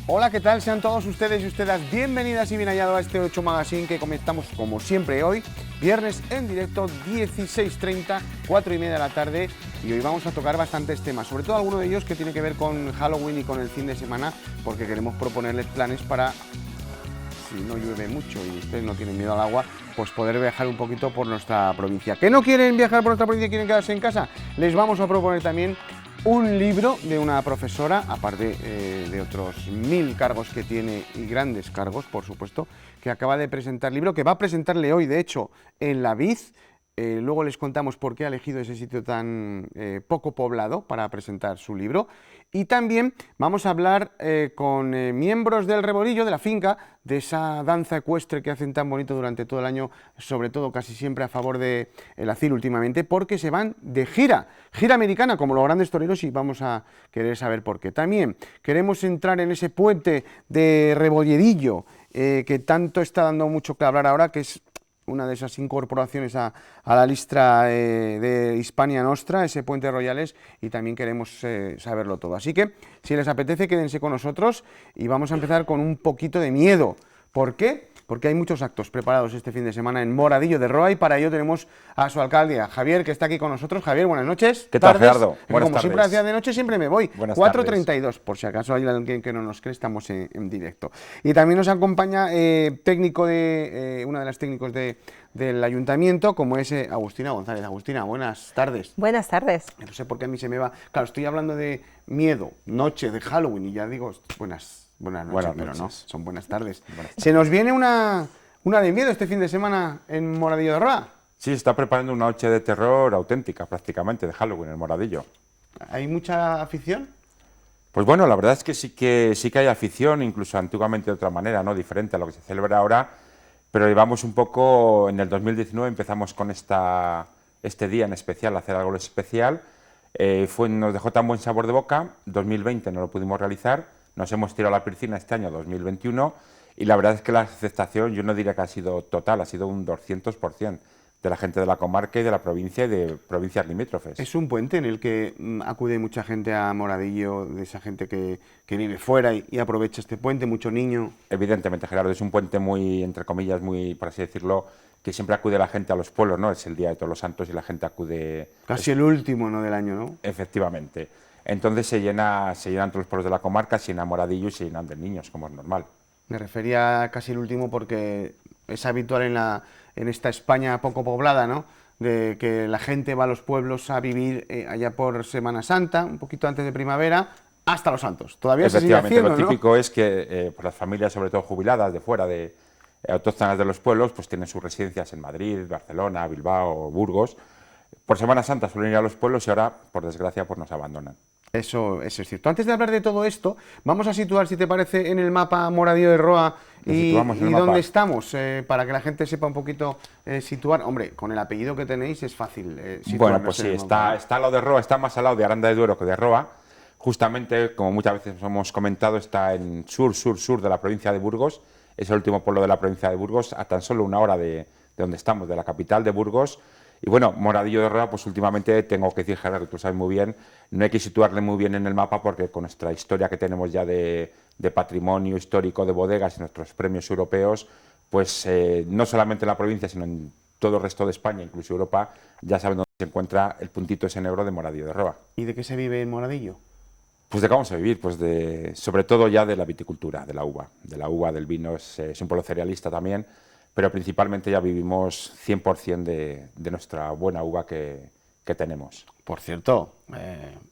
Hola, ¿qué tal? Sean todos ustedes y ustedes bienvenidas y bien hallados a este 8 Magazine que comenzamos como siempre hoy, viernes en directo, 16:30, 4:30 de la tarde, y hoy vamos a tocar bastantes temas, sobre todo algunos de ellos que tienen que ver con Halloween y con el fin de semana, porque queremos proponerles planes para, si no llueve mucho y ustedes no tienen miedo al agua, pues poder viajar un poquito por nuestra provincia. ¿Que no quieren viajar por nuestra provincia y quieren quedarse en casa? Les vamos a proponer también un libro de una profesora, aparte de otros 1000 cargos que tiene, y grandes cargos, por supuesto, que acaba de presentar libro, que va a presentarle hoy, de hecho, en la Vid. Luego les contamos por qué ha elegido ese sitio tan poco poblado para presentar su libro. Y también vamos a hablar con miembros del Rebolillo, de la finca, de esa danza ecuestre que hacen tan bonito durante todo el año, sobre todo casi siempre a favor del ACIL últimamente, porque se van de gira americana, como los grandes toreros, y vamos a querer saber por qué. También queremos entrar en ese puente de Rebolledillo, que tanto está dando mucho que hablar ahora, que es una de esas incorporaciones a la lista de Hispania Nostra, ese Puente Royales, y también queremos saberlo todo. Así que, si les apetece, quédense con nosotros y vamos a empezar con un poquito de miedo. ¿Por qué? Porque hay muchos actos preparados este fin de semana en Moradillo de Roa, y para ello tenemos a su alcalde, a Javier, que está aquí con nosotros. Javier, buenas noches. ¿Qué tal, Gerardo? Buenas tardes. Siempre hacía de noche, siempre me voy. 4:32, por si acaso hay alguien que no nos cree, estamos en directo. Y también nos acompaña técnico de una de las técnicos del ayuntamiento, como es Agustina González. Agustina, buenas tardes. Buenas tardes. No sé por qué a mí se me va. Claro, estoy hablando de miedo, noche, de Halloween, y ya digo, buenas noches, pero no, son buenas tardes. Se nos viene una de miedo este fin de semana en Moradillo de Roa. Sí, se está preparando una noche de terror auténtica, prácticamente, de Halloween en Moradillo. ¿Hay mucha afición? Pues bueno, la verdad es que sí que hay afición, incluso antiguamente de otra manera, ¿no? Diferente a lo que se celebra ahora, pero llevamos un poco, en el 2019 empezamos con este día en especial, hacer algo especial. Nos dejó tan buen sabor de boca. 2020 no lo pudimos realizar, nos hemos tirado a la piscina este año 2021, y la verdad es que la aceptación, yo no diría que ha sido total, ha sido un 200% de la gente de la comarca y de la provincia y de provincias limítrofes. Es un puente en el que acude mucha gente a Moradillo, de esa gente que vive fuera y aprovecha este puente, mucho niño. Evidentemente, Gerardo, es un puente muy, entre comillas, muy, por así decirlo, que siempre acude la gente a los pueblos, ¿no? Es el Día de Todos los Santos y la gente acude... Casi el último, ¿no?, del año, ¿no? Efectivamente. Entonces se llenan todos los pueblos de la comarca, se llenan Moradillo y se llenan de niños, como es normal. Me refería a casi el último porque es habitual en esta España poco poblada, ¿no?, de que la gente va a los pueblos a vivir allá por Semana Santa, un poquito antes de primavera, hasta los Santos. Todavía se sigue haciendo, lo típico es que las familias, sobre todo jubiladas de fuera, autóctonas de los pueblos, pues tienen sus residencias en Madrid, Barcelona, Bilbao, Burgos. Por Semana Santa suelen ir a los pueblos y ahora, por desgracia, pues nos abandonan. Eso es cierto. Antes de hablar de todo esto, vamos a situar, si te parece, en el mapa Moradillo de Roa y dónde estamos, para que la gente sepa un poquito situar. Hombre, con el apellido que tenéis es fácil situarnos. Bueno, pues sí, está al lado de Roa, está más al lado de Aranda de Duero que de Roa. Justamente, como muchas veces hemos comentado, está en sur de la provincia de Burgos. Es el último pueblo de la provincia de Burgos, a tan solo una hora de donde estamos, de la capital de Burgos. Y bueno, Moradillo de Roa, pues últimamente tengo que decir, Gerardo, que tú sabes muy bien, no hay que situarle muy bien en el mapa porque con nuestra historia que tenemos ya de patrimonio histórico de bodegas y nuestros premios europeos, pues no solamente en la provincia, sino en todo el resto de España, incluso Europa, ya saben dónde se encuentra el puntito ese negro de Moradillo de Roa. ¿Y de qué se vive en Moradillo? Pues de qué vamos a vivir, pues sobre todo ya de la viticultura, de la uva, del vino, es un pueblo cerealista también, pero principalmente ya vivimos 100% de nuestra buena uva que tenemos. Por cierto,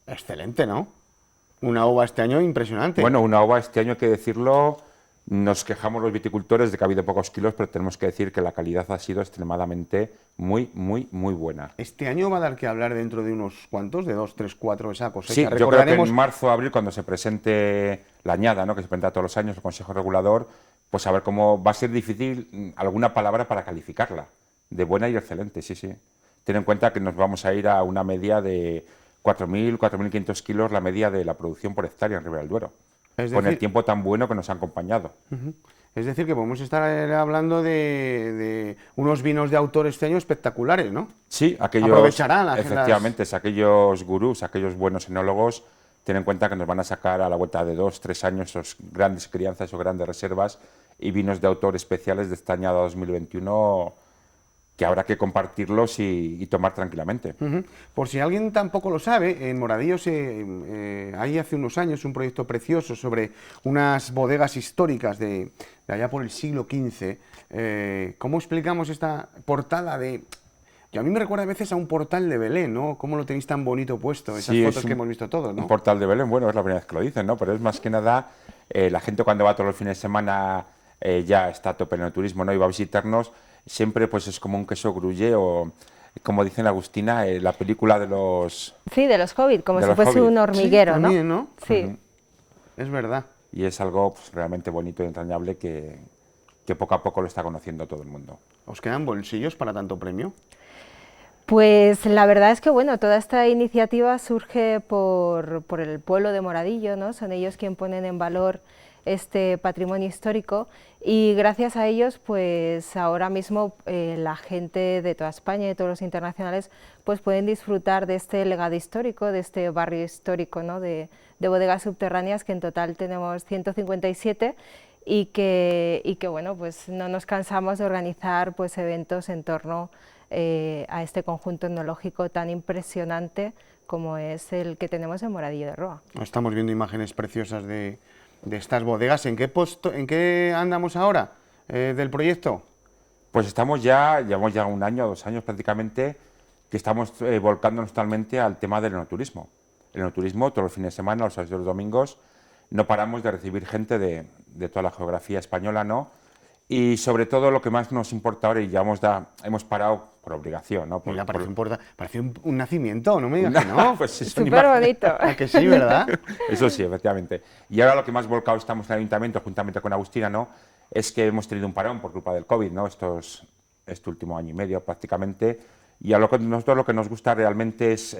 excelente, ¿no? Una uva este año impresionante. Bueno, una uva este año, hay que decirlo, nos quejamos los viticultores de que ha habido pocos kilos, pero tenemos que decir que la calidad ha sido extremadamente muy buena. Este año va a dar que hablar dentro de unos cuantos, de 2, 3, 4, esa cosecha. Sí, yo creo que en marzo o abril, cuando se presente la añada, ¿no?, que se presenta todos los años el Consejo Regulador, pues a ver cómo va a ser difícil alguna palabra para calificarla, de buena y excelente, sí. Ten en cuenta que nos vamos a ir a una media de 4.000, 4.500 kilos, la media de la producción por hectárea en Ribera del Duero, con el tiempo tan bueno que nos ha acompañado. Es decir, que podemos estar hablando de unos vinos de autor este año espectaculares, ¿no? Sí, aquellos, aprovecharán efectivamente, aquellos gurús, aquellos buenos enólogos, ten en cuenta que nos van a sacar a la vuelta de 2-3 años esos grandes crianzas o grandes reservas y vinos de autor especiales de este año 2021 que habrá que compartirlos y tomar tranquilamente. Por si alguien tampoco lo sabe, en Moradillo hay hace unos años un proyecto precioso sobre unas bodegas históricas de allá por el siglo XV. ¿Cómo explicamos esta portada de...? Que a mí me recuerda a veces a un portal de Belén, ¿no? ¿Cómo lo tenéis tan bonito puesto? Esas fotos que hemos visto todos, ¿no? Un portal de Belén, bueno, es la primera vez que lo dicen, ¿no? Pero es más que nada, la gente cuando va todos los fines de semana ya está a tope en el turismo, ¿no? Y va a visitarnos, siempre pues es como un queso gruyere o, como dicen Agustina, la película de los... Sí, de los Hobbit, como si fuese un hormiguero, sí, ¿no? También, ¿no? Sí. Es verdad. Y es algo pues, realmente bonito y entrañable que poco a poco lo está conociendo todo el mundo. ¿Os quedan bolsillos para tanto premio? Pues la verdad es que bueno, toda esta iniciativa surge por el pueblo de Moradillo, ¿no? Son ellos quienes ponen en valor este patrimonio histórico y gracias a ellos pues ahora mismo la gente de toda España y de todos los internacionales pues pueden disfrutar de este legado histórico, de este barrio histórico, ¿no? de bodegas subterráneas, que en total tenemos 157 y que bueno, pues no nos cansamos de organizar pues eventos en torno a este conjunto etnológico tan impresionante como es el que tenemos en Moradillo de Roa. Estamos viendo imágenes preciosas de estas bodegas. ¿En qué andamos ahora del proyecto? Pues llevamos ya 1 año, 2 años prácticamente, que estamos volcándonos totalmente al tema del enoturismo. El enoturismo, todos los fines de semana, los sábados y los domingos, no paramos de recibir gente de toda la geografía española, ¿no? Y sobre todo lo que más nos importa ahora, y ya hemos parado por obligación, ¿no? Mira, parece un nacimiento, no me digas que no. Pues súper bonito. ¿A que sí, verdad? Eso sí, efectivamente. Y ahora lo que más volcado estamos en el Ayuntamiento, juntamente con Agustina, ¿no? Es que hemos tenido un parón por culpa del COVID, ¿no? Este último año y medio prácticamente. Y a nosotros lo que nos gusta realmente es,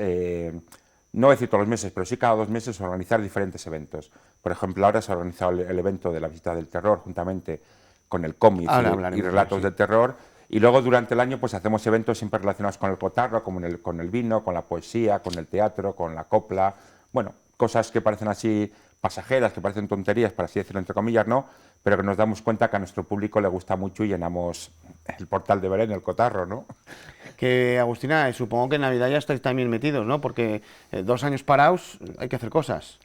no decir todos los meses, pero sí cada 2 meses organizar diferentes eventos. Por ejemplo, ahora se ha organizado el evento de la visita del terror, juntamente con el cómic y relatos del terror, y luego durante el año pues hacemos eventos siempre relacionados con el cotarro, como con el vino, con la poesía, con el teatro, con la copla, bueno, cosas que parecen así pasajeras, que parecen tonterías, por así decirlo entre comillas, ¿no? Pero que nos damos cuenta que a nuestro público le gusta mucho y llenamos el portal de Belén, el cotarro, ¿no? Que Agustina, supongo que en Navidad ya estáis también metidos, ¿no? Porque 2 años parados hay que hacer cosas.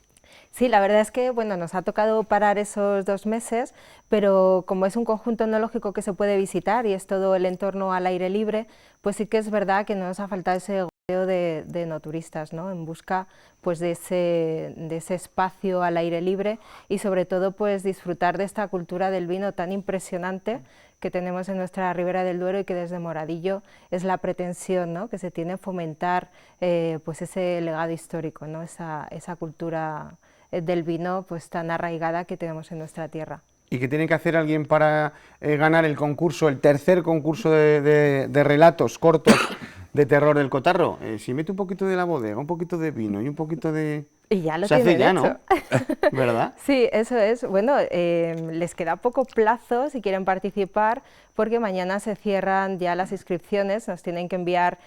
Sí, la verdad es que bueno, nos ha tocado parar esos 2 meses, pero como es un conjunto etnológico que se puede visitar y es todo el entorno al aire libre, pues sí que es verdad que no nos ha faltado ese goteo de no turistas, ¿no? En busca pues de ese espacio al aire libre y sobre todo pues disfrutar de esta cultura del vino tan impresionante que tenemos en nuestra Ribera del Duero y que desde Moradillo es la pretensión, ¿no? Que se tiene fomentar pues ese legado histórico, ¿no? Esa cultura del vino pues tan arraigada que tenemos en nuestra tierra. ¿Y qué tiene que hacer alguien para ganar el concurso, el tercer concurso de relatos cortos de terror del cotarro? Si mete un poquito de la bodega, un poquito de vino y un poquito de... Y ya lo se hace ya, hecho. ¿no? ¿Verdad? Sí, eso es. Bueno, les queda poco plazo si quieren participar, porque mañana se cierran ya las inscripciones, nos tienen que enviar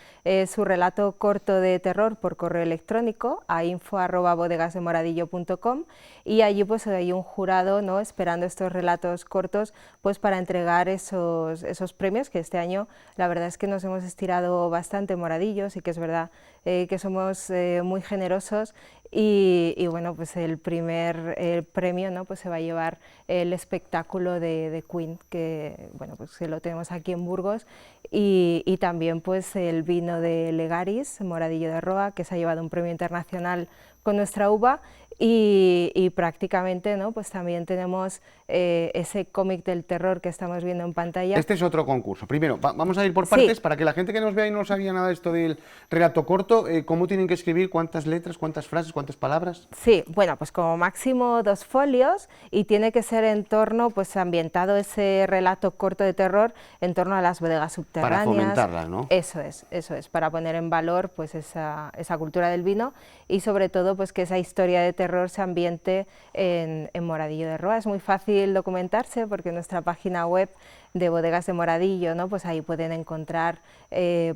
su relato corto de terror por correo electrónico a info@bodegasdemoradillo.com y allí pues hay un jurado, ¿no?, esperando estos relatos cortos pues para entregar esos premios, que este año la verdad es que nos hemos estirado bastante en Moradillo, sí que es verdad que somos muy generosos y bueno, pues el primer premio, ¿no?, pues se va a llevar el espectáculo de Queen, que bueno, pues lo tenemos aquí en Burgos, y también pues el vino de Legaris, Moradillo de Roa, que se ha llevado un premio internacional con nuestra uva, y prácticamente, ¿no?, pues también tenemos ese cómic del terror que estamos viendo en pantalla. Este es otro concurso. Primero, vamos a ir por partes, sí, para que la gente que nos vea y no sabía nada de esto del relato corto, ¿cómo tienen que escribir? ¿Cuántas letras, cuántas frases, cuántas palabras? Sí, bueno, pues como máximo 2 folios y tiene que ser en torno, pues ambientado ese relato corto de terror en torno a las bodegas subterráneas. Para fomentarlas, ¿no? Eso es, para poner en valor pues esa cultura del vino y sobre todo pues que esa historia de terror se ambiente en Moradillo de Roa. Es muy fácil documentarse porque en nuestra página web de Bodegas de Moradillo, ¿no?, pues ahí pueden encontrar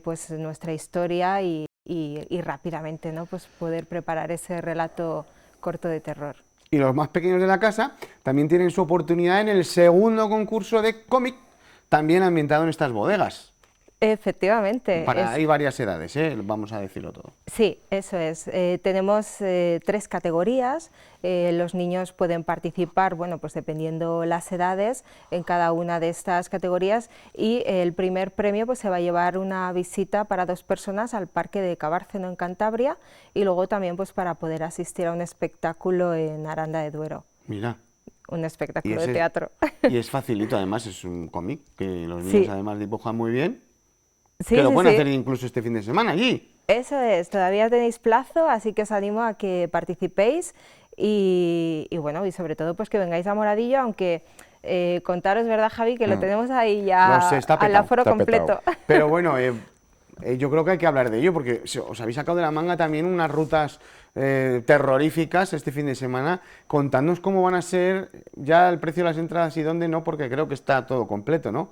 pues nuestra historia y rápidamente, ¿no?, pues poder preparar ese relato corto de terror. Y los más pequeños de la casa también tienen su oportunidad en el segundo concurso de cómic, también ambientado en estas bodegas. Efectivamente. Hay varias edades, vamos a decirlo todo. Sí, eso es. Tenemos 3 categorías. Los niños pueden participar, bueno, pues dependiendo las edades, en cada una de estas categorías, y el primer premio pues se va a llevar una visita para 2 personas al Parque de Cabárceno en Cantabria, y luego también pues para poder asistir a un espectáculo en Aranda de Duero. Mira. Un espectáculo de teatro. Y es facilito, además, es un cómic que los niños además dibujan muy bien. Sí, que lo pueden hacer incluso este fin de semana allí. Eso es, todavía tenéis plazo, así que os animo a que participéis y bueno, y sobre todo pues que vengáis a Moradillo, aunque contaros, ¿verdad, Javi?, que lo tenemos ahí ya al aforo completo. Pero bueno, yo creo que hay que hablar de ello, porque os habéis sacado de la manga también unas rutas terroríficas este fin de semana. Contadnos cómo van a ser ya el precio de las entradas y dónde, no, porque creo que está todo completo, ¿no?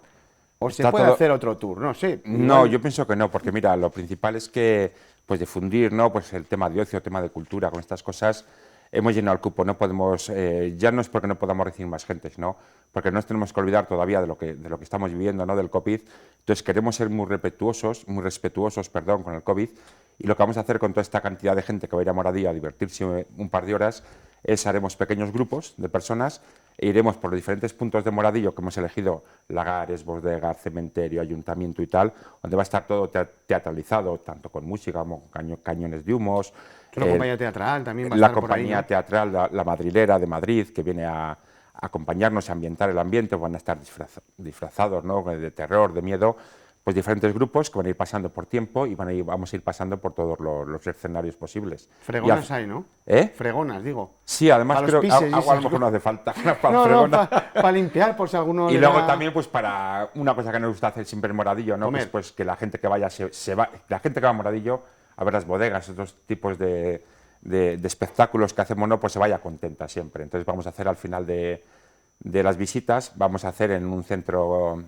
¿O se puede hacer otro tour? No sé. No, yo pienso que no, porque mira, lo principal es que pues difundir, ¿no?, pues el tema de ocio, el tema de cultura, con estas cosas. Hemos llenado el cupo, no podemos, ya no es porque no podamos recibir más gente, sino porque no nos tenemos que olvidar todavía de lo que estamos viviendo, ¿no?, del COVID. Entonces queremos ser muy respetuosos, con el COVID, y lo que vamos a hacer con toda esta cantidad de gente que va a ir a Moradillo a divertirse un par de horas es haremos pequeños grupos de personas e iremos por los diferentes puntos de Moradillo que hemos elegido, lagares, bodegas, cementerio, ayuntamiento y tal, donde va a estar todo teatralizado, tanto con música como cañones de humos. La compañía teatral también va a la estar compañía por ahí, ¿no? teatral, la Madrilera de Madrid, que viene a acompañarnos, a ambientar el ambiente, van a estar disfrazados, ¿no?, de terror, de miedo, pues diferentes grupos que van a ir pasando por tiempo y vamos a ir pasando por todos los escenarios posibles. Fregonas hay, ¿no? ¿Eh? Fregonas, digo. Sí, además creo que agua a lo esas, mejor no hace falta. para limpiar, por si alguno... Y luego también, pues para una cosa que nos gusta hacer siempre en Moradillo, ¿no?, pues que la gente que vaya la gente que va a Moradillo a ver las bodegas, otros tipos de espectáculos que hacemos, ¿no?, pues se vaya contenta siempre. Entonces vamos a hacer al final de las visitas, vamos a hacer en un centro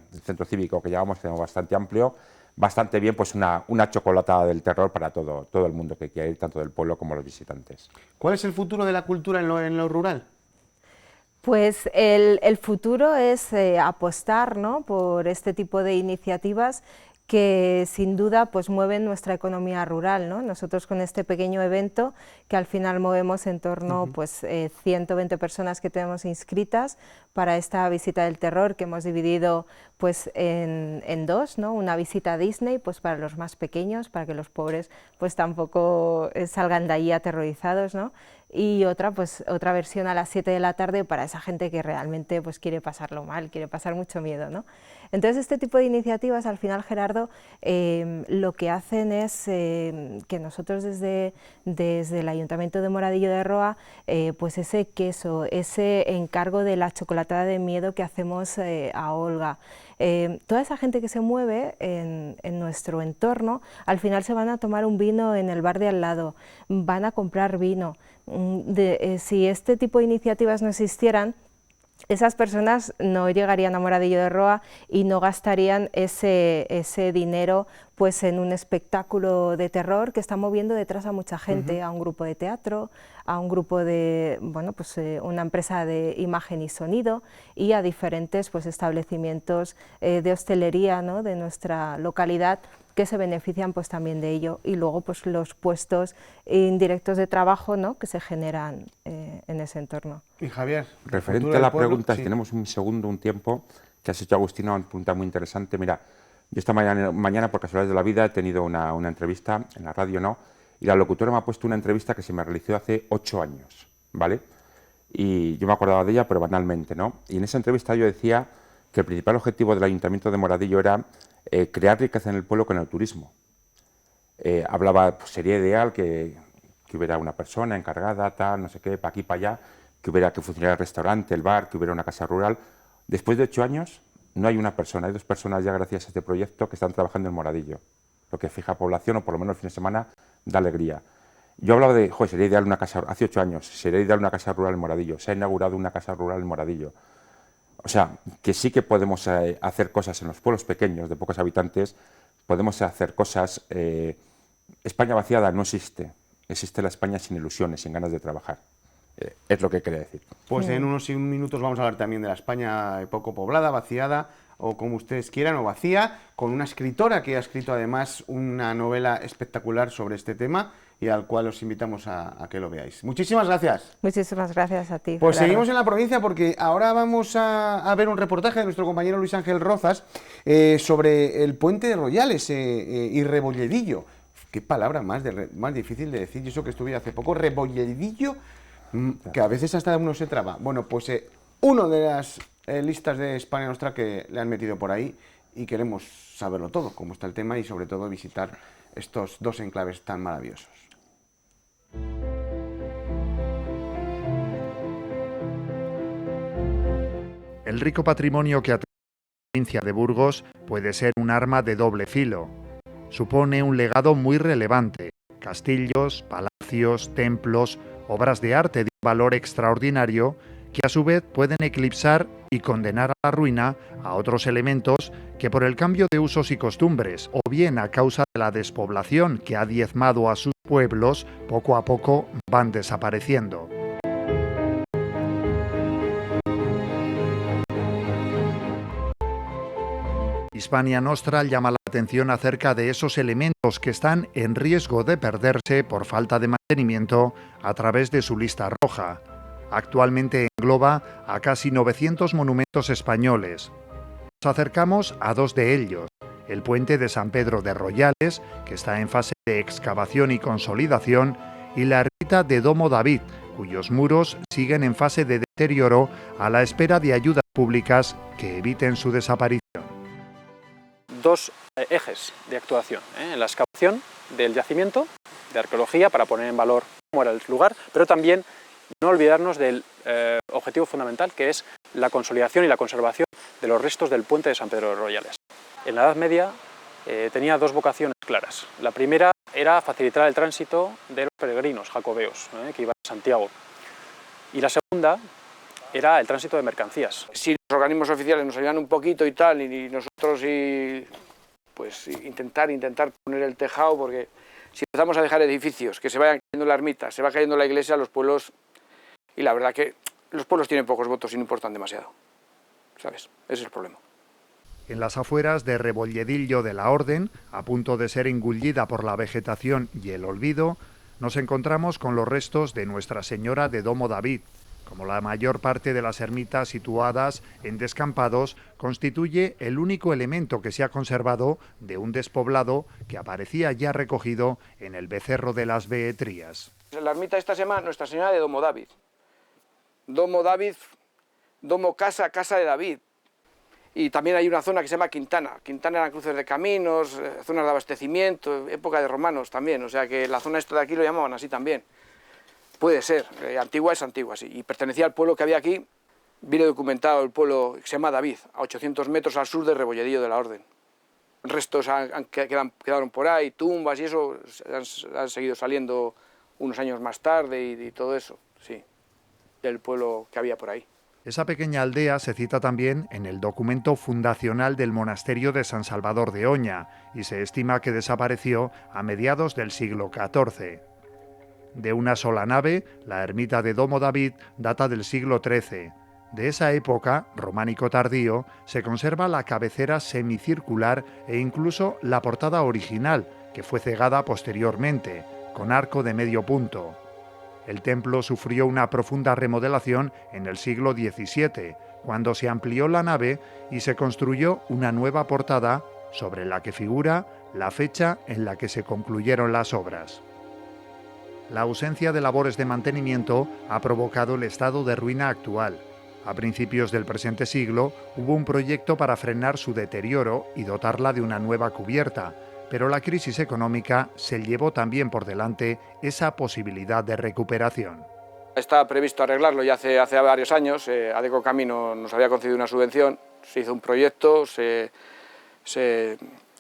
cívico que llevamos, tenemos bastante amplio, bastante bien, pues una chocolatada del terror para todo el mundo que quiera ir, tanto del pueblo como los visitantes. ¿Cuál es el futuro de la cultura en lo rural? Pues el futuro es apostar, ¿no?, por este tipo de iniciativas que sin duda pues mueven nuestra economía rural, ¿no? Nosotros con este pequeño evento, que al final movemos en torno pues 120 personas que tenemos inscritas para esta visita del terror, que hemos dividido pues en 2, ¿no? Una visita a Disney pues para los más pequeños, para que los pobres pues tampoco salgan de ahí aterrorizados, ¿no?, y otra versión a las 7 de la tarde para esa gente que realmente pues quiere pasarlo mal, quiere pasar mucho miedo, ¿no? Entonces este tipo de iniciativas al final, Gerardo, lo que hacen es que nosotros desde el Ayuntamiento de Moradillo de Roa, pues ese queso, ese encargo de la chocolatada de miedo que hacemos a Olga, toda esa gente que se mueve en nuestro entorno, al final se van a tomar un vino en el bar de al lado, van a comprar vino. Si este tipo de iniciativas no existieran, esas personas no llegarían a Moradillo de Roa y no gastarían ese dinero pues en un espectáculo de terror que está moviendo detrás a mucha gente, a un grupo de teatro, a un grupo de, bueno, pues una empresa de imagen y sonido, y a diferentes pues establecimientos de hostelería, ¿no?, de nuestra localidad, que se benefician pues también de ello, y luego pues los puestos indirectos de trabajo, ¿no?, que se generan en ese entorno. Y Javier, referente a la pregunta, si tenemos un segundo, un tiempo, que has hecho, Agustina, una pregunta muy interesante. Mira, yo esta mañana, por casualidades de la vida, he tenido una entrevista en la radio, ¿no?, y la locutora me ha puesto una entrevista que se me realizó hace 8 años, ¿vale? Y yo me acordaba de ella, pero banalmente, ¿no? Y en esa entrevista yo decía que el principal objetivo del Ayuntamiento de Moradillo era crear riqueza en el pueblo con el turismo. Hablaba, pues sería ideal que hubiera una persona encargada, tal, no sé qué, para aquí, para allá, que funcionara el restaurante, el bar, que hubiera una casa rural. Después de 8 años no hay una persona, hay 2 personas ya gracias a este proyecto que están trabajando en Moradillo, lo que fija población, o por lo menos el fin de semana da alegría. Yo hablaba de, sería ideal una casa, hace 8 años, sería ideal una casa rural en Moradillo, se ha inaugurado una casa rural en Moradillo. O sea, que sí que podemos hacer cosas en los pueblos pequeños, de pocos habitantes, podemos hacer cosas. España vaciada no existe, existe la España sin ilusiones, sin ganas de trabajar. es lo que quería decir. Pues en unos minutos vamos a hablar también de la España poco poblada, vaciada, o como ustedes quieran, o vacía, con una escritora que ha escrito además una novela espectacular sobre este tema y al cual os invitamos a que lo veáis. Muchísimas gracias. Muchísimas gracias a ti, Pues Gerardo. seguimos en la provincia porque ahora vamos a ver un reportaje de nuestro compañero Luis Ángel Rozas sobre el puente de Royales y Rebolledillo. Qué palabra más difícil de decir, yo eso que estuve hace poco, Rebolledillo, que a veces hasta uno se traba. Bueno, pues uno de las listas de España Nostra que le han metido por ahí y queremos saberlo todo, cómo está el tema y sobre todo visitar estos dos enclaves tan maravillosos. El rico patrimonio que atrae la provincia de Burgos puede ser un arma de doble filo. Supone un legado muy relevante: castillos, palacios, templos, obras de arte de un valor extraordinario que a su vez pueden eclipsar y condenar a la ruina a otros elementos que por el cambio de usos y costumbres o bien a causa de la despoblación que ha diezmado a sus pueblos, poco a poco van desapareciendo. Hispania Nostra llama la atención acerca de esos elementos que están en riesgo de perderse por falta de mantenimiento a través de su lista roja. Actualmente engloba a casi 900 monumentos españoles. Nos acercamos a dos de ellos: el puente de San Pedro de Royales, que está en fase de excavación y consolidación, y la ermita de Domo David, cuyos muros siguen en fase de deterioro a la espera de ayudas públicas que eviten su desaparición. Dos ejes de actuación, en la excavación del yacimiento, de arqueología, para poner en valor cómo era el lugar, pero también no olvidarnos del objetivo fundamental, que es la consolidación y la conservación de los restos del puente de San Pedro de Royales. En la Edad Media tenía dos vocaciones claras. La primera era facilitar el tránsito de los peregrinos jacobeos que iban a Santiago. Y la segunda era el tránsito de mercancías. Si los organismos oficiales nos ayudan un poquito y tal, y nosotros pues intentar poner el tejado, porque si empezamos a dejar edificios, que se vayan cayendo la ermita, se va cayendo la iglesia, los pueblos, y la verdad que los pueblos tienen pocos votos y no importan demasiado, ¿sabes? Ese es el problema. En las afueras de Rebolledillo de la Orden, a punto de ser engullida por la vegetación y el olvido, nos encontramos con los restos de Nuestra Señora de Domo David. Como la mayor parte de las ermitas situadas en descampados, constituye el único elemento que se ha conservado de un despoblado que aparecía ya recogido en el becerro de las Beetrías. La ermita esta se llama Nuestra Señora de Domo David. Domo David, Domo Casa, Casa de David. Y también hay una zona que se llama Quintana. Quintana eran cruces de caminos, zonas de abastecimiento, época de romanos también. O sea que la zona esta de aquí lo llamaban así también. Puede ser, antigua es antigua, sí. Y pertenecía al pueblo que había aquí. Viene documentado el pueblo que se llama David, a 800 metros al sur de Rebolledillo de la Orden. Restos quedaron por ahí, tumbas y eso han seguido saliendo unos años más tarde y todo eso, sí, del pueblo que había por ahí. Esa pequeña aldea se cita también en el documento fundacional del monasterio de San Salvador de Oña y se estima que desapareció a mediados del siglo XIV. De una sola nave, la ermita de Domo David data del siglo XIII. De esa época, románico tardío, se conserva la cabecera semicircular e incluso la portada original, que fue cegada posteriormente, con arco de medio punto. El templo sufrió una profunda remodelación en el siglo XVII, cuando se amplió la nave y se construyó una nueva portada sobre la que figura la fecha en la que se concluyeron las obras. La ausencia de labores de mantenimiento ha provocado el estado de ruina actual. A principios del presente siglo hubo un proyecto para frenar su deterioro y dotarla de una nueva cubierta, pero la crisis económica se llevó también por delante esa posibilidad de recuperación. Estaba previsto arreglarlo ya hace varios años. Adeco Camino nos había concedido una subvención, se hizo un proyecto,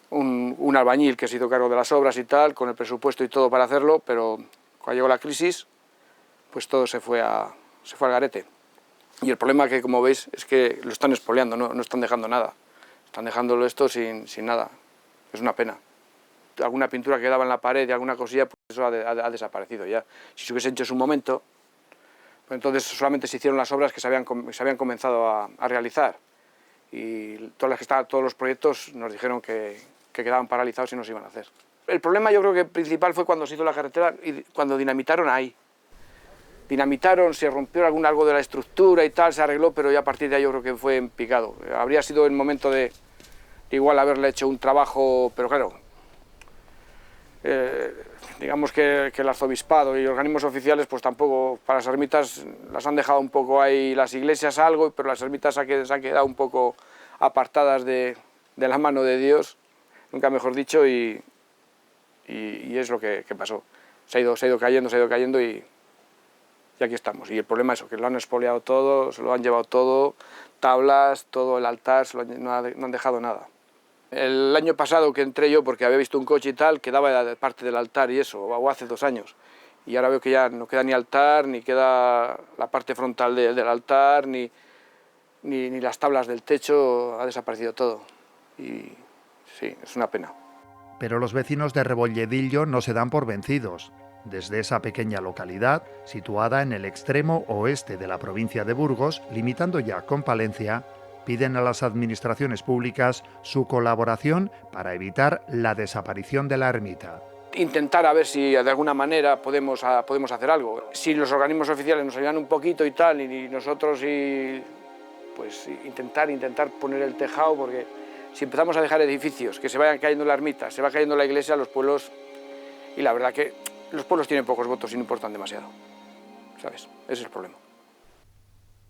un albañil que se hizo cargo de las obras y tal, con el presupuesto y todo para hacerlo, pero cuando llegó la crisis, pues todo se fue al garete. Y el problema que, como veis, es que lo están expoliando, no están dejando nada. Están dejándolo esto sin nada. Es una pena. Alguna pintura que quedaba en la pared y alguna cosilla, pues eso ha desaparecido ya. Si se hubiese hecho en su momento, Entonces solamente se hicieron las obras que se habían comenzado a realizar, y todos los proyectos nos dijeron que quedaban paralizados y no se iban a hacer. El problema yo creo que principal fue cuando se hizo la carretera y cuando dinamitaron ahí. Dinamitaron, se rompió algo de la estructura y tal, se arregló, pero ya a partir de ahí yo creo que fue en picado. Habría sido el momento de igual haberle hecho un trabajo, pero claro, digamos que el arzobispado y organismos oficiales pues tampoco, para las ermitas las han dejado un poco ahí, las iglesias algo, pero las ermitas se han quedado un poco apartadas de la mano de Dios, nunca mejor dicho, y es lo que pasó. Se ha ido cayendo y aquí estamos. Y el problema es eso, que lo han expoliado todo, se lo han llevado todo, tablas, todo el altar, no han dejado nada. El año pasado que entré yo, porque había visto un coche y tal, quedaba parte del altar y eso, o hace 2 años. Y ahora veo que ya no queda ni altar, ni queda la parte frontal del altar, ni las tablas del techo, ha desaparecido todo. Y sí, es una pena. Pero los vecinos de Rebolledillo no se dan por vencidos. Desde esa pequeña localidad, situada en el extremo oeste de la provincia de Burgos, limitando ya con Palencia, piden a las administraciones públicas su colaboración para evitar la desaparición de la ermita. Intentar a ver si de alguna manera podemos hacer algo. Si los organismos oficiales nos ayudan un poquito y tal, y nosotros pues intentar poner el tejado, porque si empezamos a dejar edificios, que se vayan cayendo la ermita, se va cayendo la iglesia, los pueblos, y la verdad que los pueblos tienen pocos votos y no importan demasiado, ¿sabes? Ese es el problema.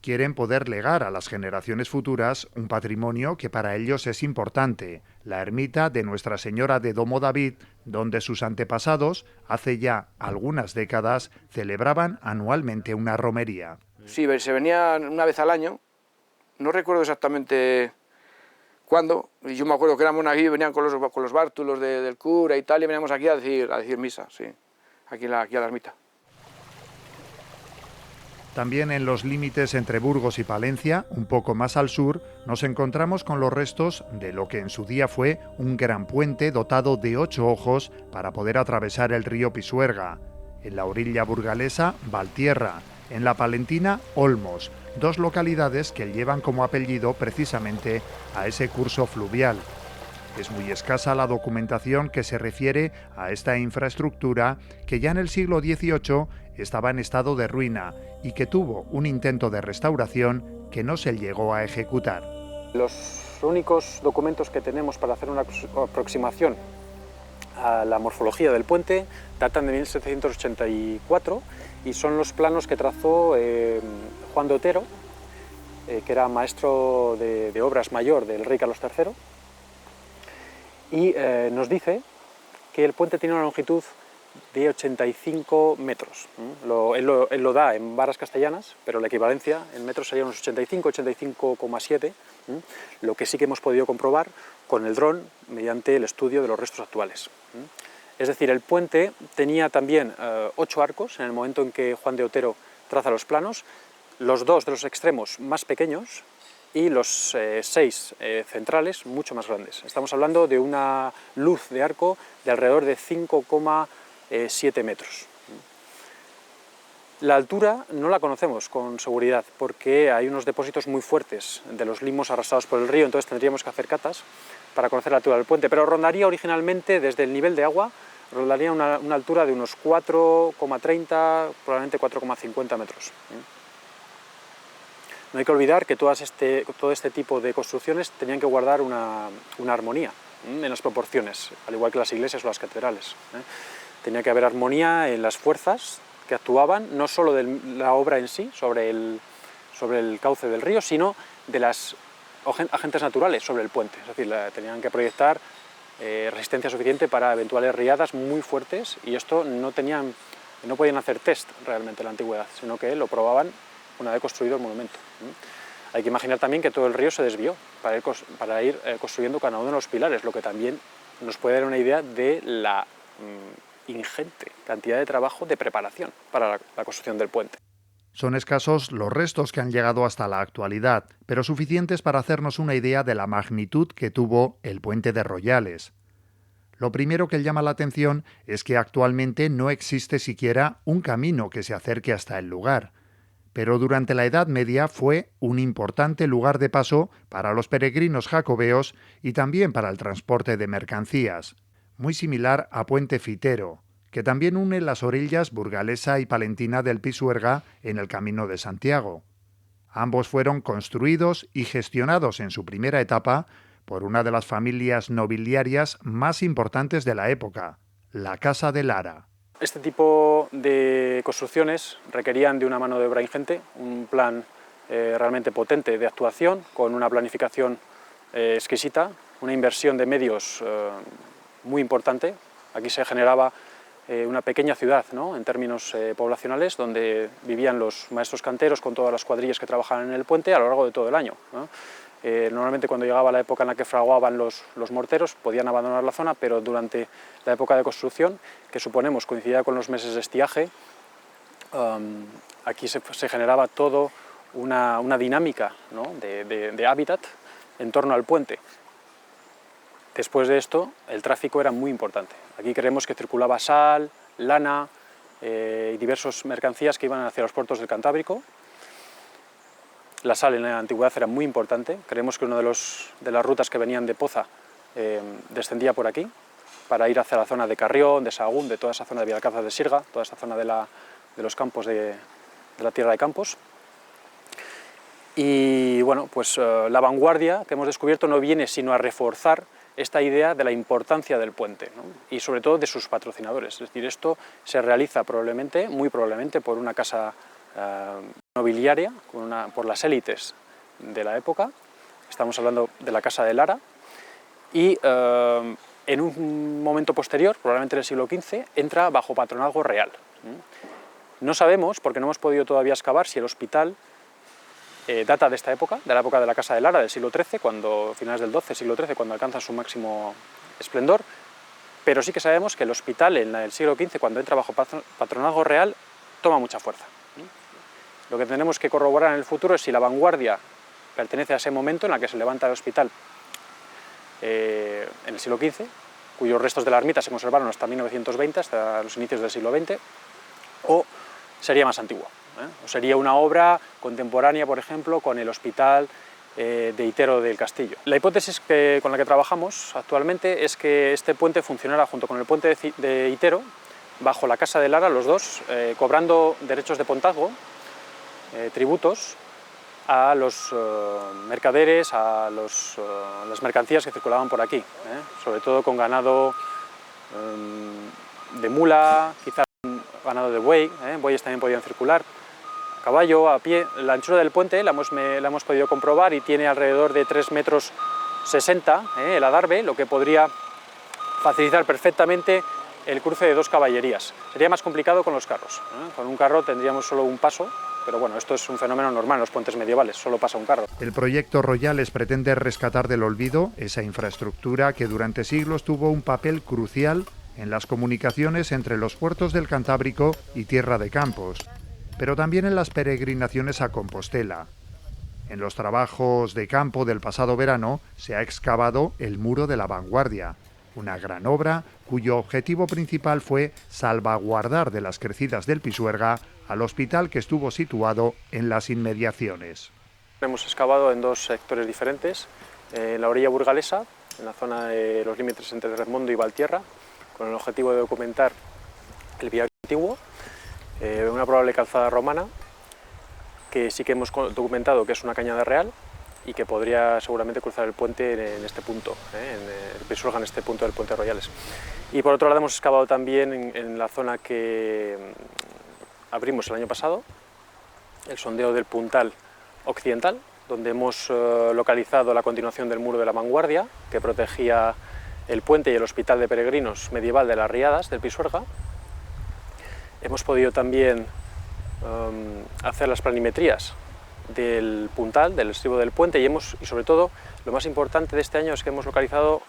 Quieren poder legar a las generaciones futuras un patrimonio que para ellos es importante, la ermita de Nuestra Señora de Domo David, donde sus antepasados, hace ya algunas décadas, celebraban anualmente una romería. Sí, se venían una vez al año, no recuerdo exactamente cuándo, y yo me acuerdo que éramos aquí, venían con los bártulos del cura y tal, y veníamos aquí a decir misa, sí, aquí a la ermita. También en los límites entre Burgos y Palencia, un poco más al sur, nos encontramos con los restos de lo que en su día fue un gran puente dotado de 8 ojos para poder atravesar el río Pisuerga. En la orilla burgalesa, Valtierra. En la palentina, Olmos, 2 localidades que llevan como apellido precisamente a ese curso fluvial. Es muy escasa la documentación que se refiere a esta infraestructura que ya en el siglo XVIII estaba en estado de ruina y que tuvo un intento de restauración que no se llegó a ejecutar. Los únicos documentos que tenemos para hacer una aproximación a la morfología del puente datan de 1784 y son los planos que trazó Juan de Otero, que era maestro de obras mayor del rey Carlos III, y nos dice que el puente tiene una longitud de 85 metros. Él lo da en varas castellanas, pero la equivalencia en metros sería unos 85, 85,7, lo que sí que hemos podido comprobar con el dron mediante el estudio de los restos actuales. Es decir, el puente tenía también 8 arcos en el momento en que Juan de Otero traza los planos, los 2 de los extremos más pequeños y los 6 centrales mucho más grandes. Estamos hablando de una luz de arco de alrededor de 5,7 metros. La altura no la conocemos con seguridad porque hay unos depósitos muy fuertes de los limos arrastrados por el río, entonces tendríamos que hacer catas para conocer la altura del puente, pero rondaría originalmente desde el nivel de agua, rondaría una altura de unos 4,30, probablemente 4,50 metros. No hay que olvidar que todo este tipo de construcciones tenían que guardar una armonía en las proporciones, al igual que las iglesias o las catedrales. Tenía que haber armonía en las fuerzas que actuaban, no solo de la obra en sí, sobre el cauce del río, sino de las agentes naturales sobre el puente. Es decir, tenían que proyectar resistencia suficiente para eventuales riadas muy fuertes, y esto no podían hacer test realmente en la antigüedad, sino que lo probaban una vez construido el monumento. Hay que imaginar también que todo el río se desvió para ir construyendo cada uno de los pilares, lo que también nos puede dar una idea de la ingente cantidad de trabajo de preparación para la construcción del puente. Son escasos los restos que han llegado hasta la actualidad, pero suficientes para hacernos una idea de la magnitud que tuvo el puente de Royales. Lo primero que llama la atención es que actualmente no existe siquiera un camino que se acerque hasta el lugar. pero durante la Edad Media fue un importante lugar de paso para los peregrinos jacobeos y también para el transporte de mercancías, muy similar a Puente Fitero, que también une las orillas burgalesa y palentina del Pisuerga en el Camino de Santiago. Ambos fueron construidos y gestionados en su primera etapa por una de las familias nobiliarias más importantes de la época, la Casa de Lara. Este tipo de construcciones requerían de una mano de obra ingente, un plan realmente potente de actuación, con una planificación exquisita, una inversión de medios muy importante. Aquí se generaba una pequeña ciudad, ¿no?, en términos poblacionales, donde vivían los maestros canteros con todas las cuadrillas que trabajaban en el puente a lo largo de todo el año, ¿no? Normalmente cuando llegaba la época en la que fraguaban los morteros podían abandonar la zona, pero durante la época de construcción, que suponemos coincidía con los meses de estiaje, aquí se generaba todo una dinámica, ¿no?, de hábitat en torno al puente. Después de esto, el tráfico era muy importante. Aquí creemos que circulaba sal, lana y diversas mercancías que iban hacia los puertos del Cantábrico. La sal en la antigüedad era muy importante. Creemos que una de las rutas que venían de Poza descendía por aquí, para ir hacia la zona de Carrión, de Sahagún, de toda esa zona de Villalcázar de Sirga, toda esa zona de los campos de la tierra de Campos. Y bueno, pues la vanguardia que hemos descubierto no viene sino a reforzar esta idea de la importancia del puente, ¿no?, y sobre todo de sus patrocinadores. Es decir, esto se realiza probablemente, muy probablemente, por una casa nobiliaria, por las élites de la época. Estamos hablando de la Casa de Lara, y en un momento posterior, probablemente en el siglo XV, entra bajo patronazgo real. No sabemos, porque no hemos podido todavía excavar, si el hospital data de esta época, de la época de la Casa de Lara, del siglo XIII, finales del XII, siglo XIII, cuando alcanza su máximo esplendor, pero sí que sabemos que el hospital en el siglo XV, cuando entra bajo patronazgo real, toma mucha fuerza. Lo que tenemos que corroborar en el futuro es si la vanguardia pertenece a ese momento en el que se levanta el hospital en el siglo XV, cuyos restos de la ermita se conservaron hasta 1920, hasta los inicios del siglo XX, o sería más antigua, o sería una obra contemporánea, por ejemplo, con el hospital de Itero del Castillo. La hipótesis con la que trabajamos actualmente es que este puente funcionara junto con el puente de Itero, bajo la Casa de Lara, los dos, cobrando derechos de pontazgo, tributos, a los mercaderes, a las mercancías que circulaban por aquí, sobre todo con ganado de mula, quizás ganado de buey, bueyes también podían circular, a caballo, a pie. La anchura del puente la hemos podido comprobar y tiene alrededor de 3,60 metros el adarve, lo que podría facilitar perfectamente el cruce de dos caballerías. Sería más complicado con los carros, con un carro tendríamos solo un paso, pero bueno, esto es un fenómeno normal en los puentes medievales, solo pasa un carro. El proyecto Royales pretende rescatar del olvido esa infraestructura que durante siglos tuvo un papel crucial en las comunicaciones entre los puertos del Cantábrico y Tierra de Campos, pero también en las peregrinaciones a Compostela. En los trabajos de campo del pasado verano se ha excavado el Muro de la Vanguardia, una gran obra cuyo objetivo principal fue salvaguardar de las crecidas del Pisuerga al hospital que estuvo situado en las inmediaciones. Hemos excavado en dos sectores diferentes, en la orilla burgalesa, en la zona de los límites entre Redmondo y Valtierra, con el objetivo de documentar el viario antiguo, una probable calzada romana, que sí que hemos documentado que es una cañada real y que podría seguramente cruzar el puente en este punto, en el Pisuerga, en este punto del puente Royales. Y por otro lado hemos excavado también en la zona que abrimos el año pasado, el sondeo del Puntal Occidental, donde hemos localizado la continuación del Muro de la Vanguardia, que protegía el puente y el hospital de peregrinos medieval de las Riadas del Pisuerga. Hemos podido también hacer las planimetrías del puntal, del estribo del puente, y sobre todo, lo más importante de este año es que hemos localizado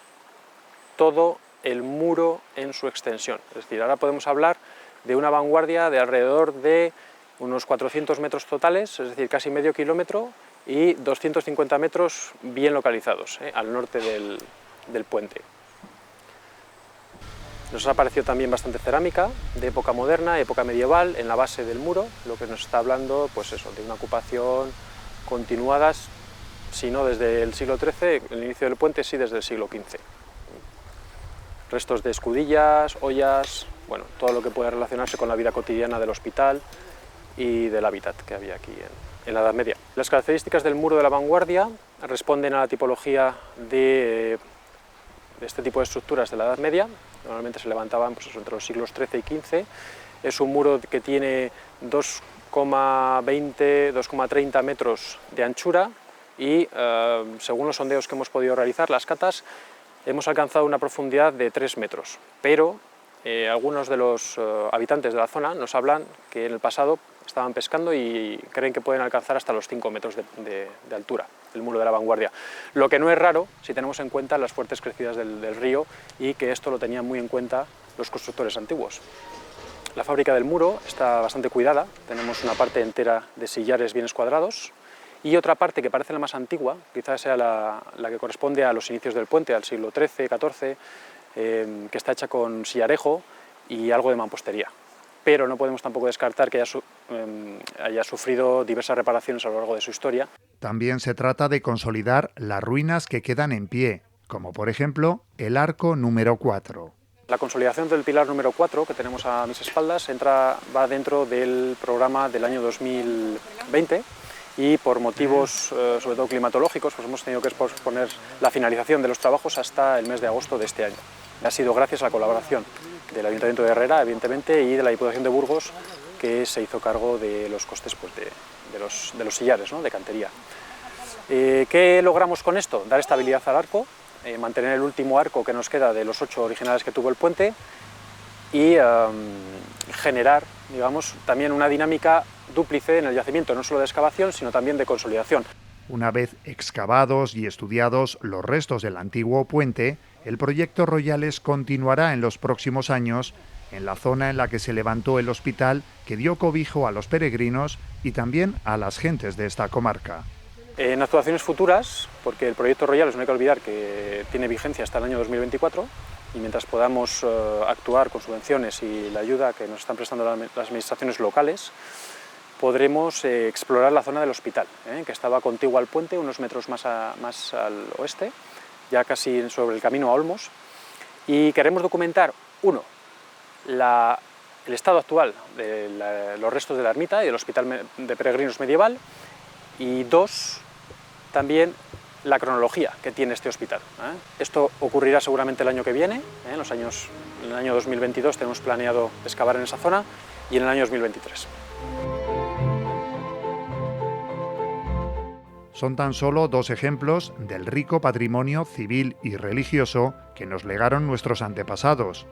todo el muro en su extensión. Es decir, ahora podemos hablar de una vanguardia de alrededor de unos 400 metros totales, es decir, casi medio kilómetro, y 250 metros bien localizados, al norte del puente. Nos ha aparecido también bastante cerámica de época moderna, época medieval, en la base del muro, lo que nos está hablando, pues eso, de una ocupación continuada, si no desde el siglo XIII, el inicio del puente sí desde el siglo XV. Restos de escudillas, ollas, bueno, todo lo que puede relacionarse con la vida cotidiana del hospital y del hábitat que había aquí en la Edad Media. Las características del muro de la vanguardia responden a la tipología de este tipo de estructuras de la Edad Media. Normalmente se levantaban pues, entre los siglos XIII y XV. Es un muro que tiene 2,20, 2,30 metros de anchura y, según los sondeos que hemos podido realizar, las catas, hemos alcanzado una profundidad de 3 metros, pero algunos de los habitantes de la zona nos hablan que en el pasado estaban pescando y creen que pueden alcanzar hasta los 5 metros de altura, el muro de la vanguardia. Lo que no es raro si tenemos en cuenta las fuertes crecidas del río y que esto lo tenían muy en cuenta los constructores antiguos. La fábrica del muro está bastante cuidada, tenemos una parte entera de sillares bien escuadrados y otra parte que parece la más antigua, quizás sea la que corresponde a los inicios del puente, al siglo XIII, XIV, que está hecha con sillarejo y algo de mampostería. Pero no podemos tampoco descartar que haya sufrido diversas reparaciones a lo largo de su historia. También se trata de consolidar las ruinas que quedan en pie, como por ejemplo el arco número 4. La consolidación del pilar número 4 que tenemos a mis espaldas va dentro del programa del año 2020 y por motivos sobre todo climatológicos pues hemos tenido que posponer la finalización de los trabajos hasta el mes de agosto de este año. Ha sido gracias a la colaboración del Ayuntamiento de Herrera, evidentemente, y de la Diputación de Burgos, que se hizo cargo de los costes pues, de los sillares, ¿no? De cantería. ¿Qué logramos con esto? Dar estabilidad al arco, mantener el último arco que nos queda de los 8 originales que tuvo el puente y generar, digamos, también una dinámica dúplice en el yacimiento, no solo de excavación, sino también de consolidación. Una vez excavados y estudiados los restos del antiguo puente, el proyecto Royales continuará en los próximos años en la zona en la que se levantó el hospital que dio cobijo a los peregrinos y también a las gentes de esta comarca. En actuaciones futuras, porque el proyecto Royales no hay que olvidar que tiene vigencia hasta el año 2024 y mientras podamos actuar con subvenciones y la ayuda que nos están prestando las administraciones locales, podremos explorar la zona del hospital, que estaba contigua al puente, unos metros más al oeste, ya casi sobre el camino a Olmos, y queremos documentar, uno, el estado actual de los restos de la ermita y del hospital de peregrinos medieval, y dos, también la cronología que tiene este hospital. Esto ocurrirá seguramente el año que viene, en el año 2022 tenemos planeado excavar en esa zona y en el año 2023. Son tan solo 2 ejemplos del rico patrimonio civil y religioso que nos legaron nuestros antepasados.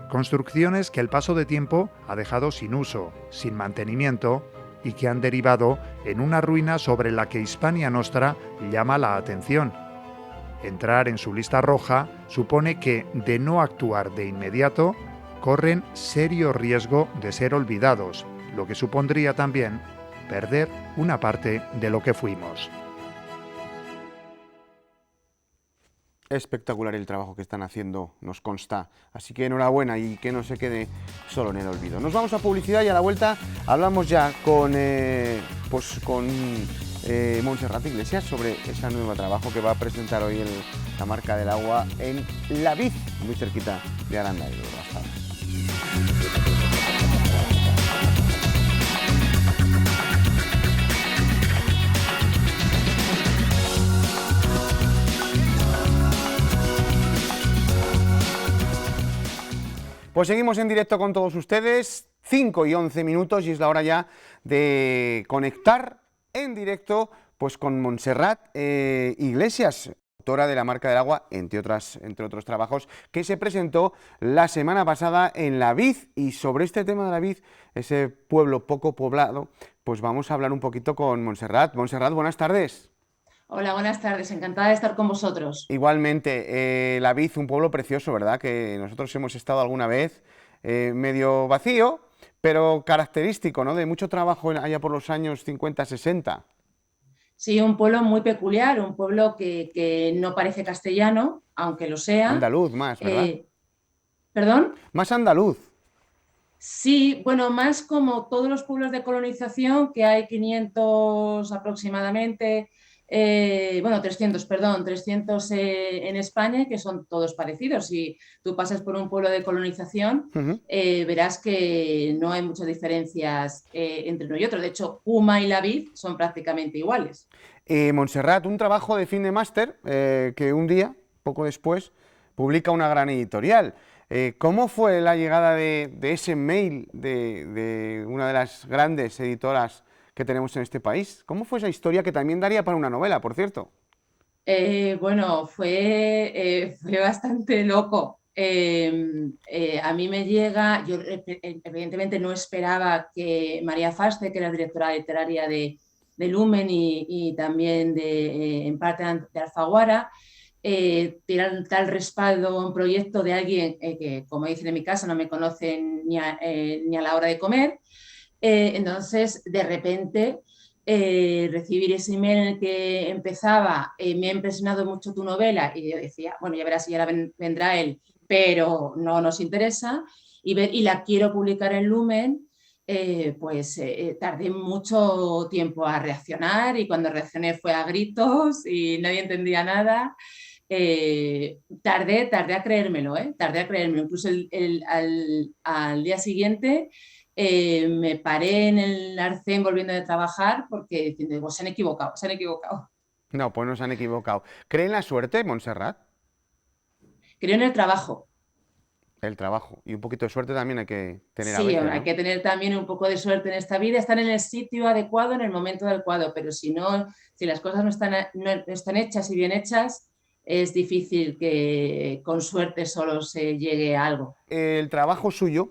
Construcciones que el paso de tiempo ha dejado sin uso, sin mantenimiento y que han derivado en una ruina sobre la que Hispania Nostra llama la atención. Entrar en su lista roja supone que, de no actuar de inmediato, corren serio riesgo de ser olvidados, lo que supondría también perder una parte de lo que fuimos. Espectacular el trabajo que están haciendo, nos consta. Así que enhorabuena y que no se quede solo en el olvido. Nos vamos a publicidad y a la vuelta hablamos ya con Montserrat Iglesias sobre ese nuevo trabajo que va a presentar hoy la marca del agua en La Vid, muy cerquita de Aranda de Duero. Hasta ahora. Pues seguimos en directo con todos ustedes, 5 y 11 minutos y es la hora ya de conectar en directo pues con Montserrat Iglesias, autora de la marca del agua, entre otros trabajos, que se presentó la semana pasada en La Vid. Y sobre este tema de La Vid, ese pueblo poco poblado, pues vamos a hablar un poquito con Montserrat. Montserrat, buenas tardes. Hola, buenas tardes, encantada de estar con vosotros. Igualmente, La Vid, un pueblo precioso, ¿verdad? Que nosotros hemos estado alguna vez, medio vacío, pero característico, ¿no? De mucho trabajo allá por los años 50, 60. Sí, un pueblo muy peculiar, un pueblo que no parece castellano, aunque lo sea. Andaluz más, ¿verdad? ¿Perdón? Más andaluz. Sí, bueno, más como todos los pueblos de colonización, que hay 500 aproximadamente, bueno, 300, perdón, 300 en España, que son todos parecidos. Si tú pasas por un pueblo de colonización, Ujú. verás que no hay muchas diferencias entre uno y otro. De hecho, Puma y la vid son prácticamente iguales. Montserrat, un trabajo de fin de máster que un día, poco después, publica una gran editorial. ¿Cómo fue la llegada de ese mail de una de las grandes editoras que tenemos en este país? ¿Cómo fue esa historia que también daría para una novela, por cierto? Bueno, fue bastante loco. A mí me llega, yo evidentemente no esperaba que María Faste, que era directora literaria de Lumen y también en parte de Alfaguara, tirar tal respaldo a un proyecto de alguien que, como dicen en mi casa, no me conocen ni a la hora de comer. Entonces, de repente, recibir ese email en el que empezaba, me ha impresionado mucho tu novela, y yo decía, bueno, ya verás si ya vendrá él, pero no nos interesa, y la quiero publicar en Lumen. Tardé mucho tiempo a reaccionar, y cuando reaccioné fue a gritos y nadie entendía nada. Tardé a creérmelo, tardé a creérmelo. Incluso al día siguiente me paré en el arcén volviendo de trabajar porque diciendo, "Digo, se han equivocado, se han equivocado". No, pues nos han equivocado. ¿Cree en la suerte, Montserrat? Creo en el trabajo. El trabajo. Y un poquito de suerte también hay que tener a Sí, veces, hay ¿no? que tener también un poco de suerte en esta vida, estar en el sitio adecuado, en el momento adecuado, pero si no, si las cosas no están hechas y bien hechas, es difícil que con suerte solo se llegue a algo. El trabajo suyo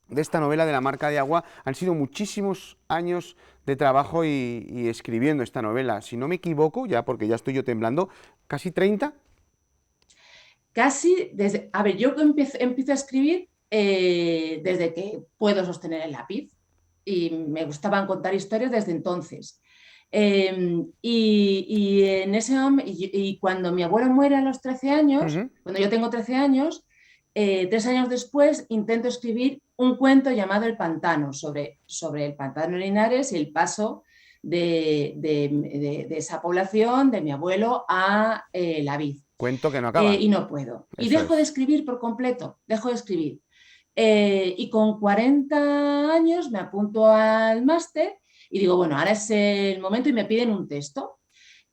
de esta novela de La marca de agua han sido muchísimos años de trabajo y escribiendo esta novela. Si no me equivoco, ya porque ya estoy yo temblando, casi 30. Casi desde, a ver, yo empiezo a escribir desde que puedo sostener el lápiz, y me gustaban contar historias desde entonces. En ese y cuando mi abuelo muere a los 13 años, Ujú. cuando yo tengo 13 años, 3 años después intento escribir un cuento llamado El Pantano, sobre el pantano de Linares y el paso de esa población, de mi abuelo, a la vid. Cuento que no acaba. Y no puedo. Y Eso dejo de es. escribir por completo, dejo de escribir. Y con 40 años me apunto al máster y digo, bueno, ahora es el momento, y me piden un texto.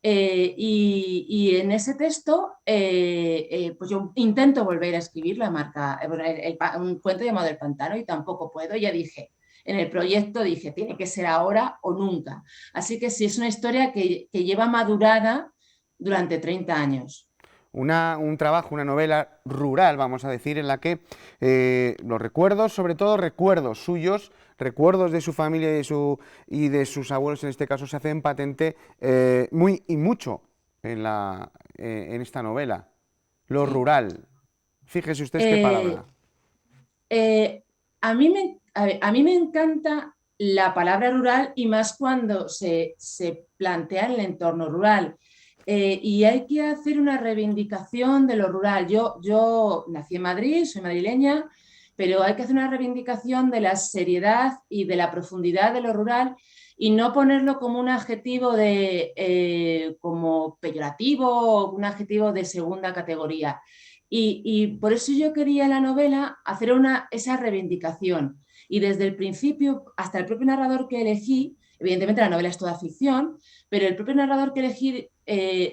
Y en ese texto, pues yo intento volver a escribir la marca, bueno, un cuento llamado El Pantano, y tampoco puedo. Ya dije, en el proyecto dije, tiene que ser ahora o nunca. Así que sí, es una historia que lleva madurada durante 30 años. Un trabajo, una novela rural, vamos a decir, en la que los recuerdos, sobre todo recuerdos suyos, recuerdos de su familia y de sus abuelos, en este caso, se hacen patente muy y mucho en esta novela. Lo Sí. rural. Fíjese usted qué Eh, palabra. eh, a mí me encanta la palabra rural, y más cuando se plantea en el entorno rural. Y hay que hacer una reivindicación de lo rural. Yo nací en Madrid, soy madrileña, pero hay que hacer una reivindicación de la seriedad y de la profundidad de lo rural, y no ponerlo como un adjetivo como peyorativo, o un adjetivo de segunda categoría. Y por eso yo quería en la novela hacer esa reivindicación. Y desde el principio, hasta el propio narrador que elegí, evidentemente la novela es toda ficción, pero el propio narrador que elegí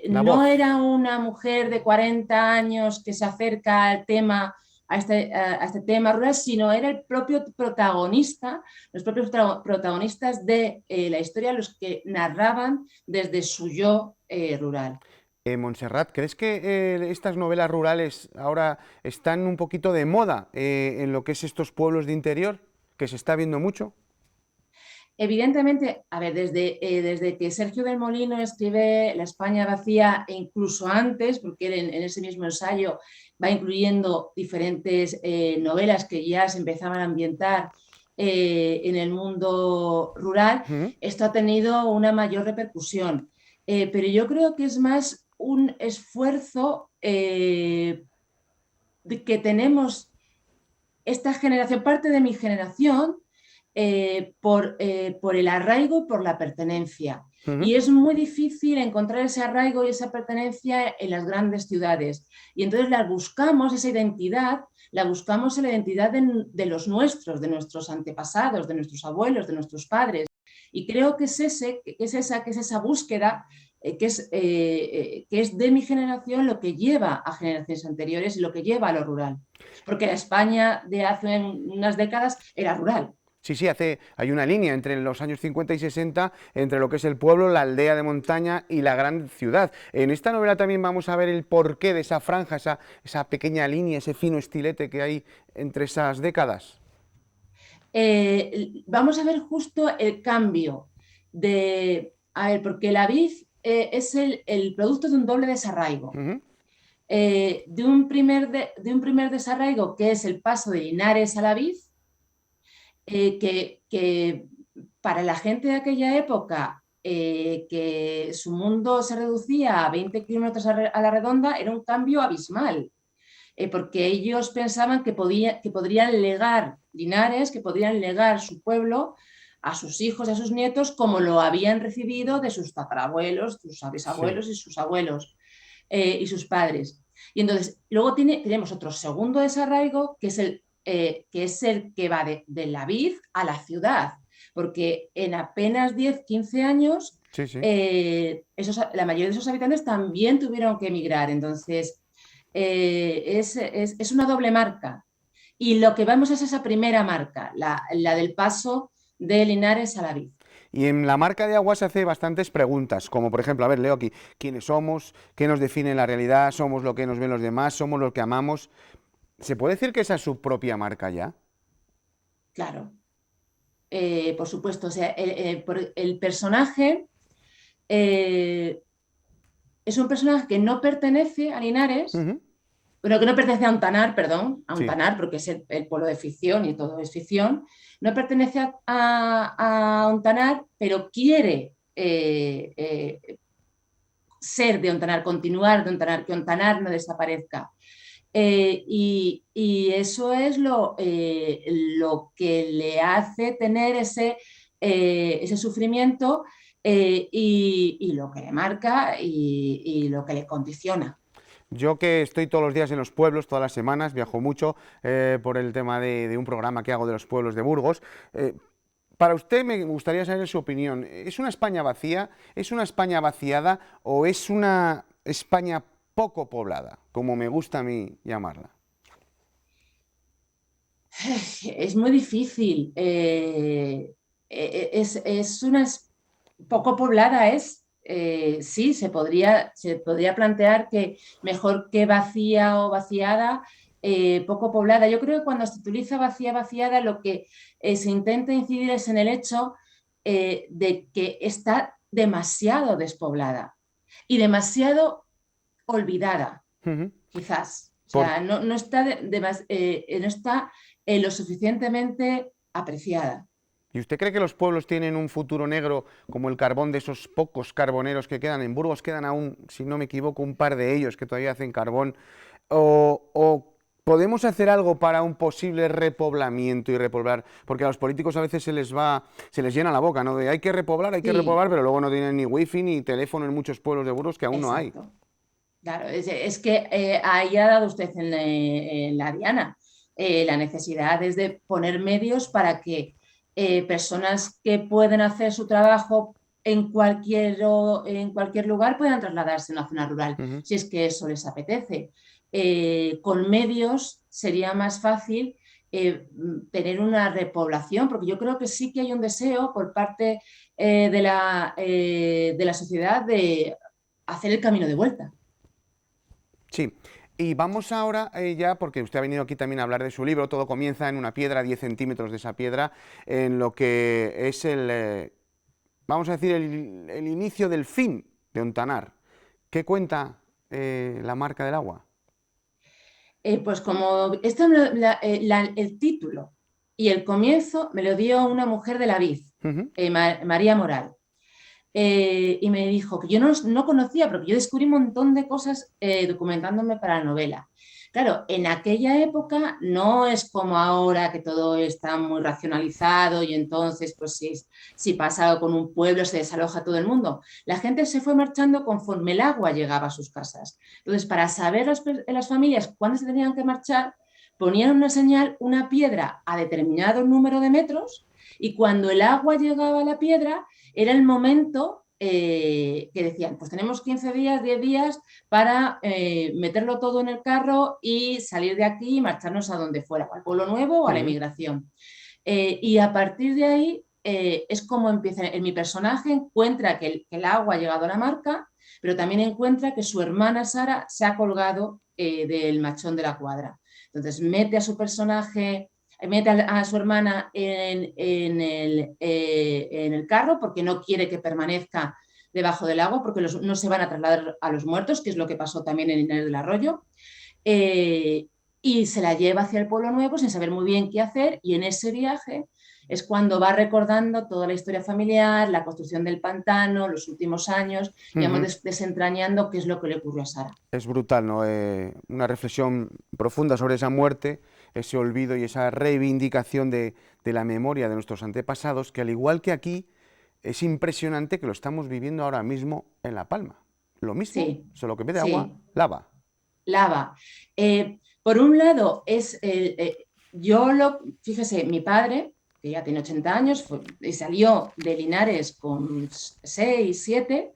La no voz. era una mujer de 40 años que se acerca al tema, a este tema rural, sino era el propio protagonista, los propios protagonistas de la historia, los que narraban desde su yo rural. Montserrat, ¿crees que estas novelas rurales ahora están un poquito de moda en lo que es estos pueblos de interior? Que se está viendo mucho. Evidentemente, a ver, desde que Sergio del Molino escribe La España vacía, e incluso antes, porque él en ese mismo ensayo va incluyendo diferentes novelas que ya se empezaban a ambientar en el mundo rural, Ujú. esto ha tenido una mayor repercusión. Pero yo creo que es más un esfuerzo que tenemos esta generación, parte de mi generación, por el arraigo y por la pertenencia. Y es muy difícil encontrar ese arraigo y esa pertenencia en las grandes ciudades. Y entonces la buscamos, esa identidad, la buscamos en la identidad de los nuestros, de nuestros antepasados, de nuestros abuelos, de nuestros padres. Y creo que es esa búsqueda que es de mi generación lo que lleva a generaciones anteriores y lo que lleva a lo rural. Porque la España de hace unas décadas era rural. Sí, sí, hay una línea entre los años 50 y 60, entre lo que es el pueblo, la aldea de montaña y la gran ciudad. En esta novela también vamos a ver el porqué de esa franja, esa pequeña línea, ese fino estilete que hay entre esas décadas. Vamos a ver justo el cambio porque la vid es el producto de un doble desarraigo. De un primer desarraigo, que es el paso de Linares a la vid, que para la gente de aquella época, que su mundo se reducía a 20 kilómetros a la redonda, era un cambio abismal, porque ellos pensaban que podrían legar Linares, que podrían legar su pueblo a sus hijos y a sus nietos como lo habían recibido de sus tatarabuelos, sus bisabuelos, sí, y sus abuelos y sus padres. Y entonces luego tenemos otro segundo desarraigo, que es el que va de la vid a la ciudad, porque en apenas 10, 15 años sí, sí. La mayoría de esos habitantes también tuvieron que emigrar. Entonces es una doble marca, y lo que vemos es esa primera marca, la del paso de Linares a la vid. Y en la marca de agua se hace bastantes preguntas, como por ejemplo, a ver, leo aquí, ¿quiénes somos? ¿Qué nos define la realidad? ¿Somos lo que nos ven los demás? ¿Somos lo que amamos? ¿Se puede decir que esa es su propia marca ya? Claro, por supuesto. O sea, el personaje es un personaje que no pertenece a Linares, bueno, que no pertenece a Ontanar, perdón, a Ontanar, sí, porque es el pueblo de ficción y todo es ficción. No pertenece a Ontanar, pero quiere ser de Ontanar, continuar de Ontanar, que Ontanar no desaparezca. Y eso es lo que le hace tener ese sufrimiento y lo que le marca y lo que le condiciona. Yo, que estoy todos los días en los pueblos, todas las semanas, viajo mucho por el tema de un programa que hago de los pueblos de Burgos. Para usted me gustaría saber su opinión. ¿Es una España vacía? ¿Es una España vaciada? ¿O es una España poco poblada, como me gusta a mí llamarla? Es muy difícil. Es una poco poblada, sí, se podría plantear que mejor que vacía o vaciada, poco poblada. Yo creo que cuando se utiliza vacía, vaciada, lo que se intenta incidir es en el hecho de que está demasiado despoblada y demasiado olvidada, quizás. O sea, no está, no está lo suficientemente apreciada. ¿Y usted cree que los pueblos tienen un futuro negro como el carbón de esos pocos carboneros que quedan? En Burgos quedan aún, si no me equivoco, un par de ellos que todavía hacen carbón. ¿O podemos hacer algo para un posible repoblamiento y repoblar? Porque a los políticos a veces se les llena la boca, ¿no? De hay que repoblar, pero luego no tienen ni wifi ni teléfono en muchos pueblos de Burgos, que aún no hay. Claro, es que ahí ha dado usted en la diana. La necesidad es de poner medios para que personas que pueden hacer su trabajo en cualquier lugar puedan trasladarse a una zona rural, si es que eso les apetece. Con medios sería más fácil tener una repoblación, porque yo creo que sí que hay un deseo por parte de la sociedad de hacer el camino de vuelta. Sí. Y vamos ahora ya, porque usted ha venido aquí también a hablar de su libro. Todo comienza en una piedra, 10 centímetros de esa piedra, en lo que es vamos a decir, el inicio del fin de Ontanar. ¿Qué cuenta la marca del agua? Pues como el título y el comienzo me lo dio una mujer de la vid, María Moral. y me dijo que yo no conocía, porque yo descubrí un montón de cosas documentándome para la novela. Claro, en aquella época no es como ahora que todo está muy racionalizado y entonces, pues si pasa algo con un pueblo se desaloja todo el mundo. La gente se fue marchando conforme el agua llegaba a sus casas. Entonces, para saber las familias cuándo se tenían que marchar, ponían una señal, una piedra a determinado número de metros, y cuando el agua llegaba a la piedra era el momento que decían, pues tenemos 15 días, 10 días para meterlo todo en el carro y salir de aquí y marcharnos a donde fuera, al Pueblo Nuevo o a la emigración. Y a partir de ahí es como empieza. Mi personaje encuentra que el agua ha llegado a la marca, pero también encuentra que su hermana Sara se ha colgado del machón de la cuadra. Entonces mete a su personaje, mete a su hermana en el carro porque no quiere que permanezca debajo del agua, porque no se van a trasladar a los muertos, que es lo que pasó también en Linares del Arroyo, y se la lleva hacia el Pueblo Nuevo sin saber muy bien qué hacer, y en ese viaje es cuando va recordando toda la historia familiar, la construcción del pantano, los últimos años, y vamos desentrañando qué es lo que le ocurrió a Sara. Es brutal, ¿no? Una reflexión profunda sobre esa muerte, ese olvido y esa reivindicación de la memoria de nuestros antepasados, que al igual que aquí, es impresionante que lo estamos viviendo ahora mismo en La Palma. Lo mismo, Sí, solo que en vez de agua, lava. Lava. Por un lado, fíjese, mi padre, que ya tiene 80 años, salió de Linares con 6, 7,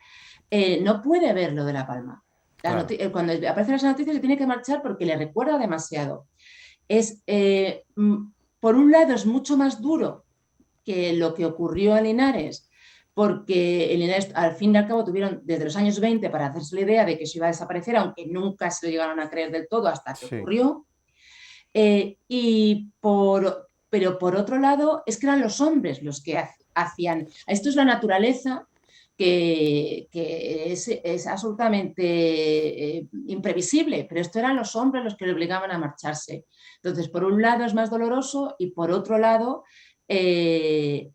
no puede ver lo de La Palma. Claro. Cuando aparecen las noticias se tiene que marchar porque le recuerda demasiado. Por un lado, es mucho más duro que lo que ocurrió en Linares, porque en Linares al fin y al cabo tuvieron desde los años 20 para hacerse la idea de que se iba a desaparecer, aunque nunca se lo llegaron a creer del todo hasta que ocurrió. Pero por otro lado, es que eran los hombres los que hacían. Esto es la naturaleza, que es absolutamente imprevisible, pero esto eran los hombres los que le obligaban a marcharse. Entonces, por un lado es más doloroso y por otro lado es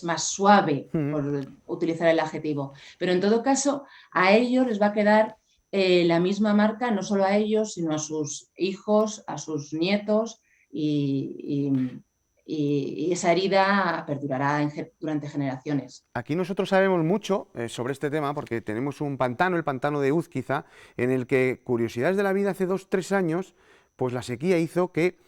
más suave, por utilizar el adjetivo. Pero en todo caso, a ellos les va a quedar la misma marca, no solo a ellos, sino a sus hijos, a sus nietos, y esa herida perdurará durante generaciones. Aquí nosotros sabemos mucho sobre este tema porque tenemos un pantano, el pantano de Úzquiza, en el que, curiosidades de la vida, hace 2 o 3 años, pues la sequía hizo que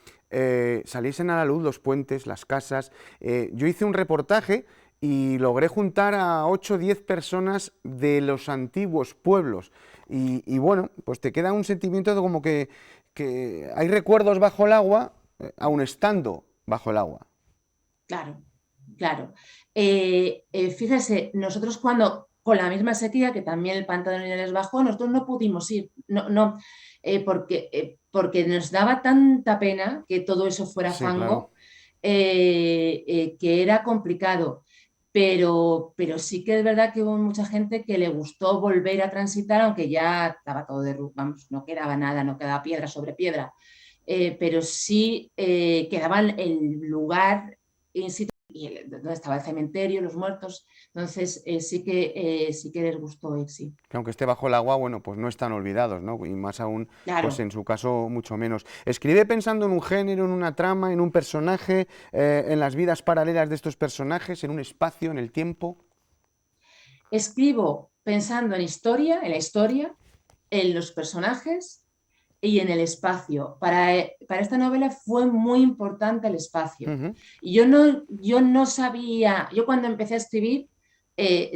saliesen a la luz los puentes, las casas. Yo hice un reportaje y logré juntar a 8 o 10 personas de los antiguos pueblos. Y bueno, pues te queda un sentimiento de como que hay recuerdos bajo el agua, aun estando bajo el agua. Claro, claro. Fíjese, nosotros con la misma sequía, que también el pantano de Linares bajó, nosotros no pudimos ir, porque nos daba tanta pena que todo eso fuera fango, claro. Que era complicado. Pero sí que es verdad que hubo mucha gente que le gustó volver a transitar, aunque ya estaba todo vamos, no quedaba nada, no quedaba piedra sobre piedra, pero sí quedaba el lugar in situ, donde estaba el cementerio, los muertos. Entonces sí que les gustó, sí. Que aunque esté bajo el agua, bueno, pues no están olvidados, ¿no? Y más aún, Claro. pues en su caso, mucho menos. ¿Escribe pensando en un género, en una trama, en un personaje, en las vidas paralelas de estos personajes, en un espacio, en el tiempo? Escribo pensando en la historia, en los personajes y en el espacio. Para esta novela fue muy importante el espacio. Y yo no sabía, yo cuando empecé a escribir,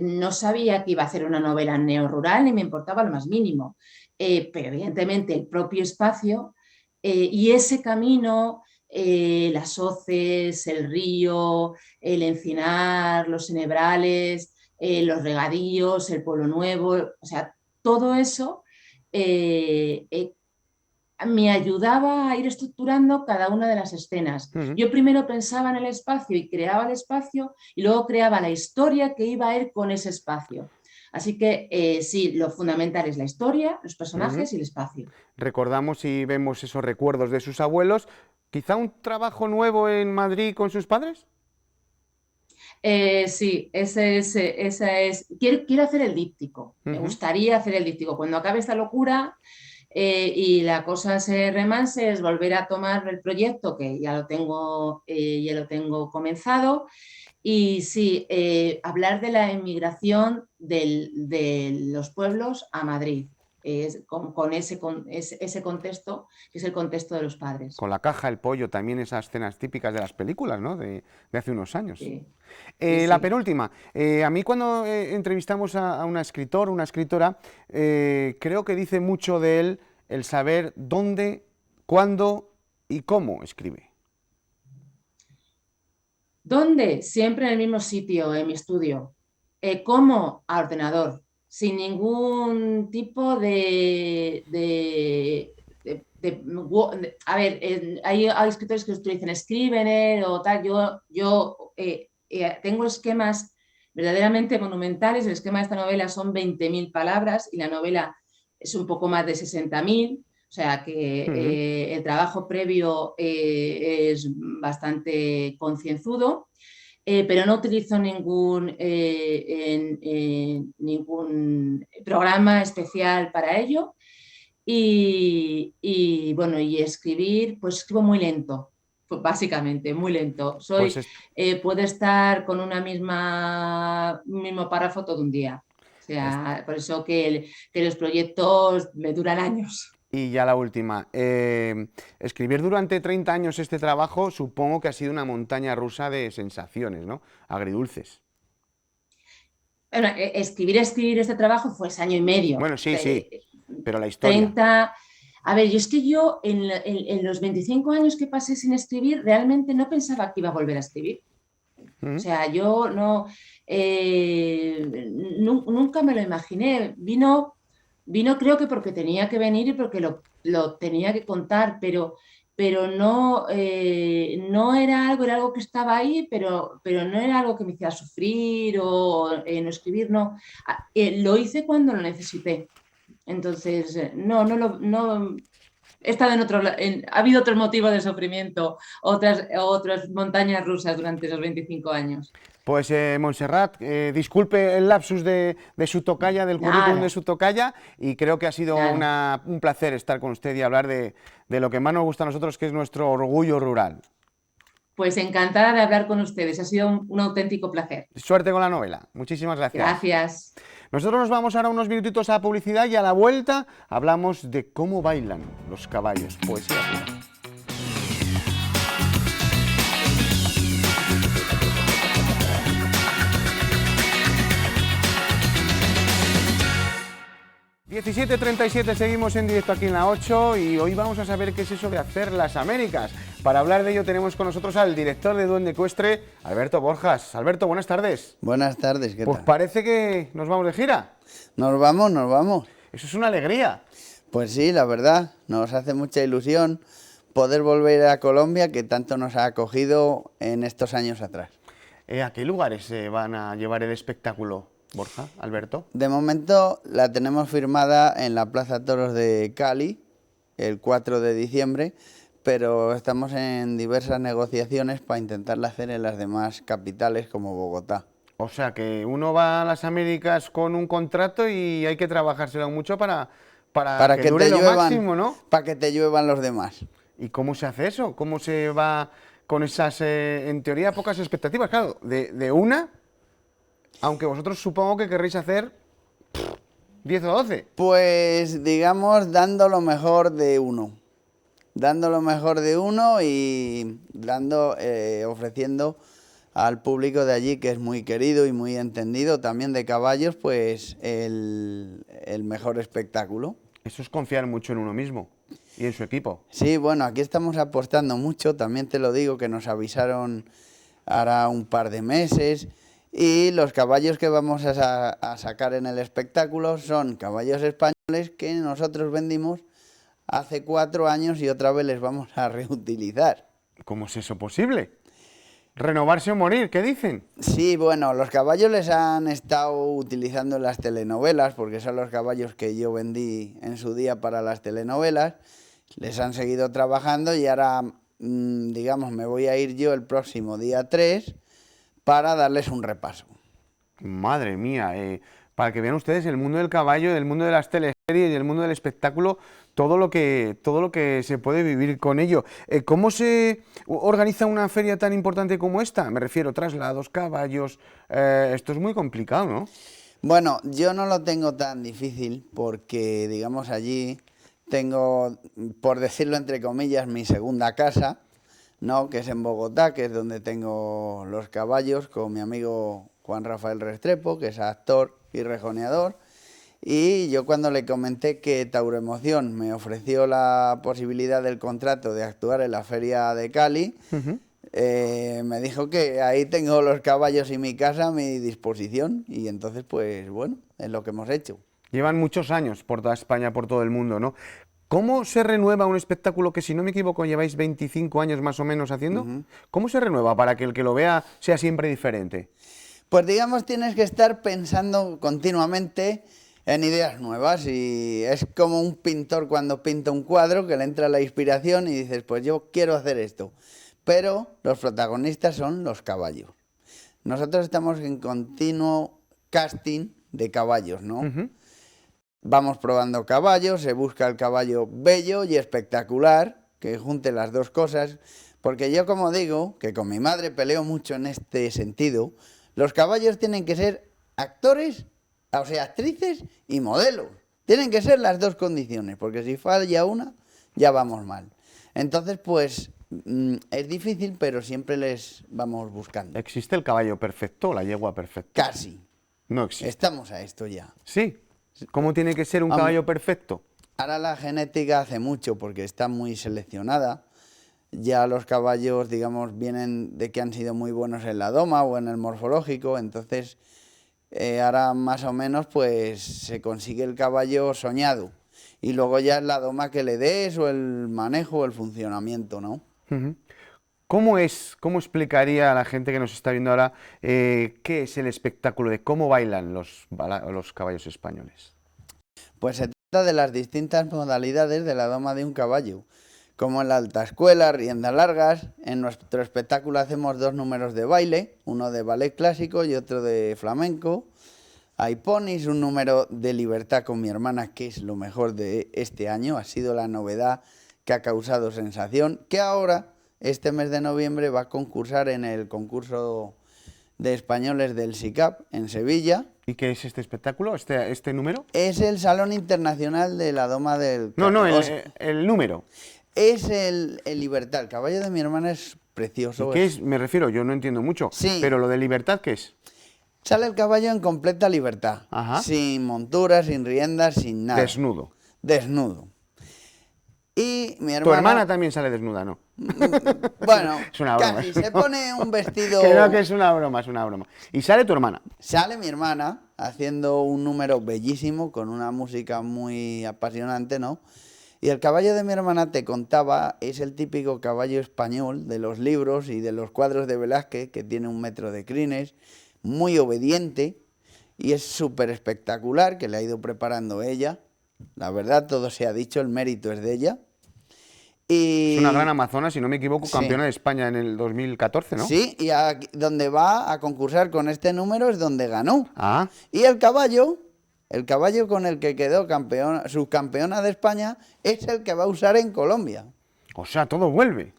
no sabía que iba a hacer una novela neorrural, ni me importaba lo más mínimo. Pero evidentemente el propio espacio y ese camino, las hoces, el río, el encinar, los enebrales, los regadíos, el Pueblo Nuevo, o sea, todo eso me ayudaba a ir estructurando cada una de las escenas. Yo primero pensaba en el espacio y creaba el espacio, y luego creaba la historia que iba a ir con ese espacio. Así que sí, lo fundamental es la historia, los personajes y el espacio. Recordamos y vemos esos recuerdos de sus abuelos. ¿Quizá un trabajo nuevo en Madrid con sus padres? Sí, esa es. Quiero hacer el díptico. Me gustaría hacer el díptico. Cuando acabe esta locura y la cosa se remanse, es volver a tomar el proyecto, que ya lo tengo comenzado. Y sí, hablar de la emigración de los pueblos a Madrid, con ese contexto, que es el contexto de los padres. Con la caja, el pollo, también esas escenas típicas de las películas, ¿no? De hace unos años. Sí. La penúltima. A mí cuando entrevistamos a una escritora, creo que dice mucho de él el saber dónde, cuándo y cómo escribe. ¿Dónde? Siempre en el mismo sitio, en mi estudio. ¿Cómo? A ordenador, sin ningún tipo a ver, hay escritores que utilizan Scrivener o tal. Yo tengo esquemas verdaderamente monumentales. El esquema de esta novela son 20.000 palabras y la novela es un poco más de 60.000. O sea que el trabajo previo es bastante concienzudo, pero no utilizo ningún programa especial para ello. Bueno, y escribir, pues escribo muy lento, pues básicamente, muy lento. Puedo estar con un mismo párrafo todo un día. O sea, por eso que los proyectos me duran años. Y ya la última. Escribir durante 30 años este trabajo supongo que ha sido una montaña rusa de sensaciones, ¿no? Agridulces. Bueno, escribir este trabajo fue ese año y medio. Bueno, sí, O sea, sí, pero la historia. 30... A ver, yo en los 25 años que pasé sin escribir, realmente no pensaba que iba a volver a escribir. O sea, yo nunca me lo imaginé. Vino creo que porque tenía que venir y porque lo tenía que contar, pero no, no era algo que estaba ahí, pero no era algo que me hiciera sufrir o no escribir, no. Lo hice cuando lo necesité. Entonces, no he estado ha habido otros motivos de sufrimiento, otras montañas rusas durante esos 25 años. Pues Montserrat, disculpe el lapsus de su tocaya, del currículum de su tocaya, y creo que ha sido un placer estar con usted y hablar de lo que más nos gusta a nosotros, que es nuestro orgullo rural. Pues encantada de hablar con ustedes, ha sido un auténtico placer. Suerte con la novela, muchísimas gracias. Gracias. Nosotros nos vamos ahora unos minutitos a publicidad y a la vuelta hablamos de cómo bailan los caballos. Poesía pura. ...17:37, seguimos en directo aquí en la 8 y hoy vamos a saber qué es eso de hacer las Américas. Para hablar de ello tenemos con nosotros al director de Duende Ecuestre, Alberto Borjas. Alberto, buenas tardes. Buenas tardes, ¿qué tal? Pues parece que nos vamos de gira. Nos vamos. Eso es una alegría. Pues sí, la verdad, nos hace mucha ilusión poder volver a Colombia, que tanto nos ha acogido en estos años atrás. ¿A qué lugares van a llevar el espectáculo, Borja, Alberto? De momento la tenemos firmada en la Plaza Toros de Cali, el 4 de diciembre, pero estamos en diversas negociaciones para intentarla hacer en las demás capitales como Bogotá. O sea que uno va a las Américas con un contrato y hay que trabajárselo mucho para que dure lo máximo, ¿no? Para que te lluevan los demás. ¿Y cómo se hace eso? ¿Cómo se va con esas, en teoría, pocas expectativas? Claro, de una, aunque vosotros supongo que querréis hacer 10 o 12. Pues digamos dando lo mejor de uno. Dando lo mejor de uno y ofreciendo al público de allí, que es muy querido y muy entendido, también de caballos, pues el mejor espectáculo. Eso es confiar mucho en uno mismo y en su equipo. Sí, bueno, aquí estamos apostando mucho, también te lo digo, que nos avisaron hará un par de meses, y los caballos que vamos a sacar en el espectáculo son caballos españoles que nosotros vendimos hace 4 años y otra vez les vamos a reutilizar. ¿Cómo es eso posible? ¿Renovarse o morir? ¿Qué dicen? Sí, bueno, los caballos les han estado utilizando en las telenovelas, porque son los caballos que yo vendí en su día para las telenovelas. Les han seguido trabajando y ahora, digamos, me voy a ir yo el próximo día 3 para darles un repaso. Madre mía, para que vean ustedes el mundo del caballo, el mundo de las teleseries y el mundo del espectáculo, todo lo que se puede vivir con ello. ¿Cómo se organiza una feria tan importante como esta? Me refiero, traslados, caballos, esto es muy complicado, ¿no? Bueno, yo no lo tengo tan difícil porque, digamos, allí tengo, por decirlo entre comillas, mi segunda casa, ¿no? Que es en Bogotá, que es donde tengo los caballos con mi amigo Juan Rafael Restrepo, que es actor y rejoneador. Y yo cuando le comenté que Tauroemoción me ofreció la posibilidad del contrato de actuar en la feria de Cali, me dijo que ahí tengo los caballos y mi casa a mi disposición, y entonces pues bueno, es lo que hemos hecho. Llevan muchos años por toda España, por todo el mundo, ¿no? ¿Cómo se renueva un espectáculo que, si no me equivoco, lleváis 25 años más o menos haciendo? ¿Cómo se renueva para que el que lo vea sea siempre diferente? Pues digamos, tienes que estar pensando continuamente en ideas nuevas, y es como un pintor cuando pinta un cuadro que le entra la inspiración y dices, pues yo quiero hacer esto. Pero los protagonistas son los caballos. Nosotros estamos en continuo casting de caballos, ¿no? Vamos probando caballos, se busca el caballo bello y espectacular, que junte las dos cosas, porque yo, como digo, que con mi madre peleo mucho en este sentido, los caballos tienen que ser actores, o sea, actrices y modelos. Tienen que ser las dos condiciones, porque si falla una, ya vamos mal. Entonces, pues, es difícil, pero siempre les vamos buscando. ¿Existe el caballo perfecto o la yegua perfecta? Casi. No existe. Estamos a esto ya. Sí. ¿Cómo tiene que ser un caballo perfecto? Ahora la genética hace mucho, porque está muy seleccionada. Ya los caballos, digamos, vienen de que han sido muy buenos en la doma o en el morfológico, entonces ahora más o menos pues se consigue el caballo soñado. Y luego ya es la doma que le des, o el manejo, o el funcionamiento, ¿no? ¿Cómo explicaría a la gente que nos está viendo ahora qué es el espectáculo de cómo bailan los caballos españoles? Pues se trata de las distintas modalidades de la doma de un caballo, como en la alta escuela, riendas largas. En nuestro espectáculo hacemos 2 números de baile, uno de ballet clásico y otro de flamenco. Hay ponis, un número de libertad con mi hermana, que es lo mejor de este año, ha sido la novedad que ha causado sensación, que ahora, este mes de noviembre, va a concursar en el concurso de españoles del SICAP en Sevilla. ¿Y qué es este espectáculo, este número? Es el Salón Internacional de la Doma del... No, el número. Es el Libertad, el caballo de mi hermana es precioso. ¿Y qué es? Me refiero, yo no entiendo mucho, sí, pero lo de libertad, ¿qué es? Sale el caballo en completa libertad, sin montura, sin riendas, sin nada. Desnudo. Desnudo. Y mi hermana... Tu hermana también sale desnuda, ¿no? Bueno, es una broma. casi, se pone un vestido... Creo que es una broma, es una broma. ¿Y sale tu hermana? Sale mi hermana haciendo un número bellísimo, con una música muy apasionante, ¿no? Y el caballo de mi hermana, te contaba, es el típico caballo español de los libros y de los cuadros de Velázquez, que tiene 1 metro de crines, muy obediente, y es súper espectacular, que le ha ido preparando ella. La verdad, todo se ha dicho, el mérito es de ella. Y... es una gran amazona, si no me equivoco, campeona de España en el 2014, ¿no? Sí, y donde va a concursar con este número es donde ganó. Ah. Y el caballo con el que quedó subcampeona de España, es el que va a usar en Colombia. O sea, todo vuelve.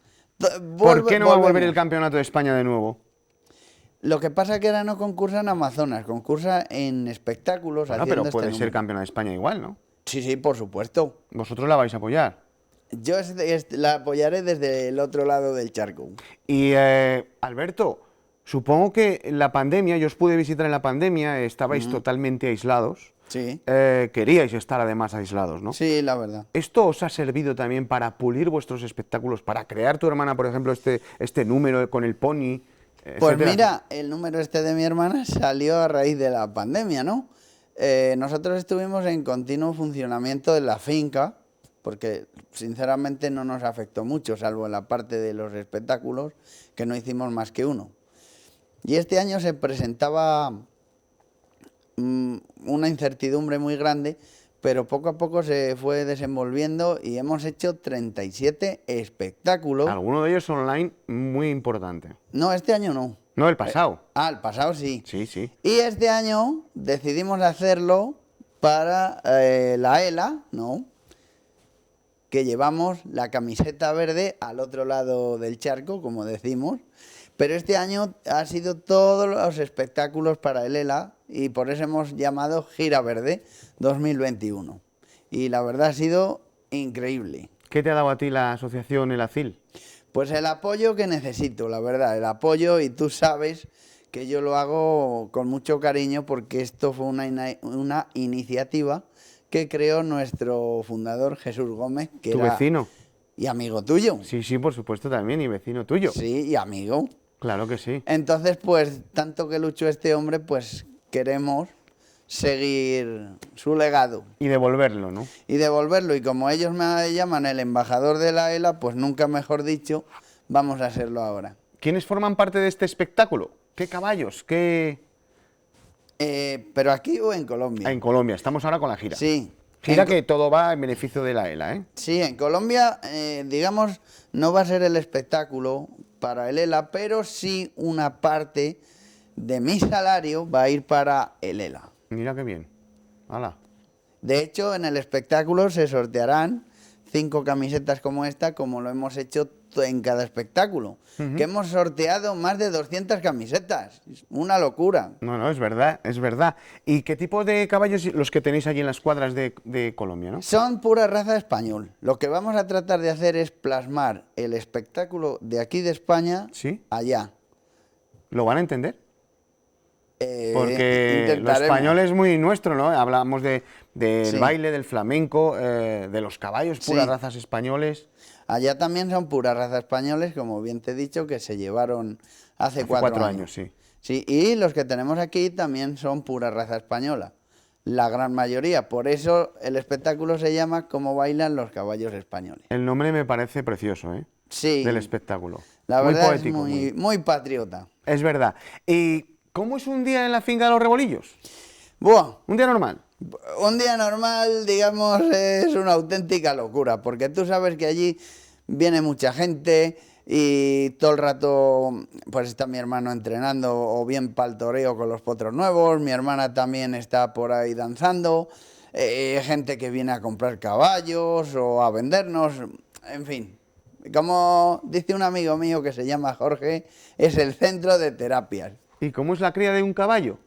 ¿Por qué no va a volver el campeonato de España de nuevo? Lo que pasa es que ahora no concursa en Amazonas, concursa en espectáculos. Bueno, pero puede ser campeona de España igual, ¿no? Sí, sí, por supuesto. ¿Vosotros la vais a apoyar? Yo la apoyaré desde el otro lado del charco. Y, Alberto, supongo que en la pandemia, yo os pude visitar en la pandemia, estabais totalmente aislados. Sí. Queríais estar además aislados, ¿no? Sí, la verdad. ¿Esto os ha servido también para pulir vuestros espectáculos, para crear tu hermana, por ejemplo, este número con el pony? Pues mira, el número este de mi hermana salió a raíz de la pandemia, ¿no? Nosotros estuvimos en continuo funcionamiento de la finca, porque sinceramente no nos afectó mucho, salvo en la parte de los espectáculos, que no hicimos más que uno. Y este año se presentaba una incertidumbre muy grande, pero poco a poco se fue desenvolviendo y hemos hecho 37 espectáculos. Alguno de ellos online muy importante. No, este año no. No, el pasado. El pasado sí. Sí, sí. Y este año decidimos hacerlo para la ELA, ¿no? Que llevamos la camiseta verde al otro lado del charco, como decimos. Pero este año ha sido todos los espectáculos para el ELA y por eso hemos llamado Gira Verde 2021. Y la verdad ha sido increíble. ¿Qué te ha dado a ti la asociación El Acil? Pues el apoyo que necesito, la verdad, el apoyo, y tú sabes que yo lo hago con mucho cariño porque esto fue una iniciativa que creó nuestro fundador Jesús Gómez, que ¿Tu era vecino? y amigo tuyo. Sí, sí, por supuesto también, y vecino tuyo. Sí, y amigo. Claro que sí. Entonces, pues, tanto que luchó este hombre, pues queremos seguir su legado. Y devolverlo, ¿no? Y devolverlo. Y como ellos me llaman el embajador de la ELA, pues nunca mejor dicho, vamos a hacerlo ahora. ¿Quiénes forman parte de este espectáculo? ¿Qué caballos? ¿Qué...? ¿Pero aquí o en Colombia? En Colombia, estamos ahora con la gira. Sí. Gira que todo va en beneficio de la ELA, ¿eh? Sí, en Colombia, digamos, no va a ser el espectáculo para el ELA, pero sí una parte de mi salario va a ir para el ELA. Mira qué bien. ¡Hala! De hecho, en el espectáculo se sortearán 5 camisetas como esta, como lo hemos hecho en cada espectáculo. Que hemos sorteado más de 200 camisetas. Es una locura. No, es verdad, es verdad. ¿Y qué tipo de caballos los que tenéis allí en las cuadras de Colombia, no? Son pura raza español. Lo que vamos a tratar de hacer es plasmar el espectáculo de aquí de España ¿Sí? allá. ¿Lo van a entender? Porque lo intentaremos. español es muy nuestro, ¿no? Hablamos del Sí. baile, del flamenco, de los caballos, puras Sí. razas españoles. Allá también son pura raza españoles, como bien te he dicho, que se llevaron hace 4 años. Sí. Sí, y los que tenemos aquí también son pura raza española, la gran mayoría. Por eso el espectáculo se llama Cómo bailan los caballos españoles. El nombre me parece precioso, ¿eh? Sí, Del espectáculo. la muy verdad poético. es muy patriota. Es verdad. ¿Y cómo es un día en la finca de los Rebolillos? Buah, Un día normal. un día normal, digamos, es una auténtica locura, porque tú sabes que allí viene mucha gente y todo el rato pues está mi hermano entrenando o bien para el toreo con los potros nuevos, mi hermana también está por ahí danzando, gente que viene a comprar caballos o a vendernos, en fin. Como dice un amigo mío que se llama Jorge, es el centro de terapias. ¿Y cómo es la cría de un caballo?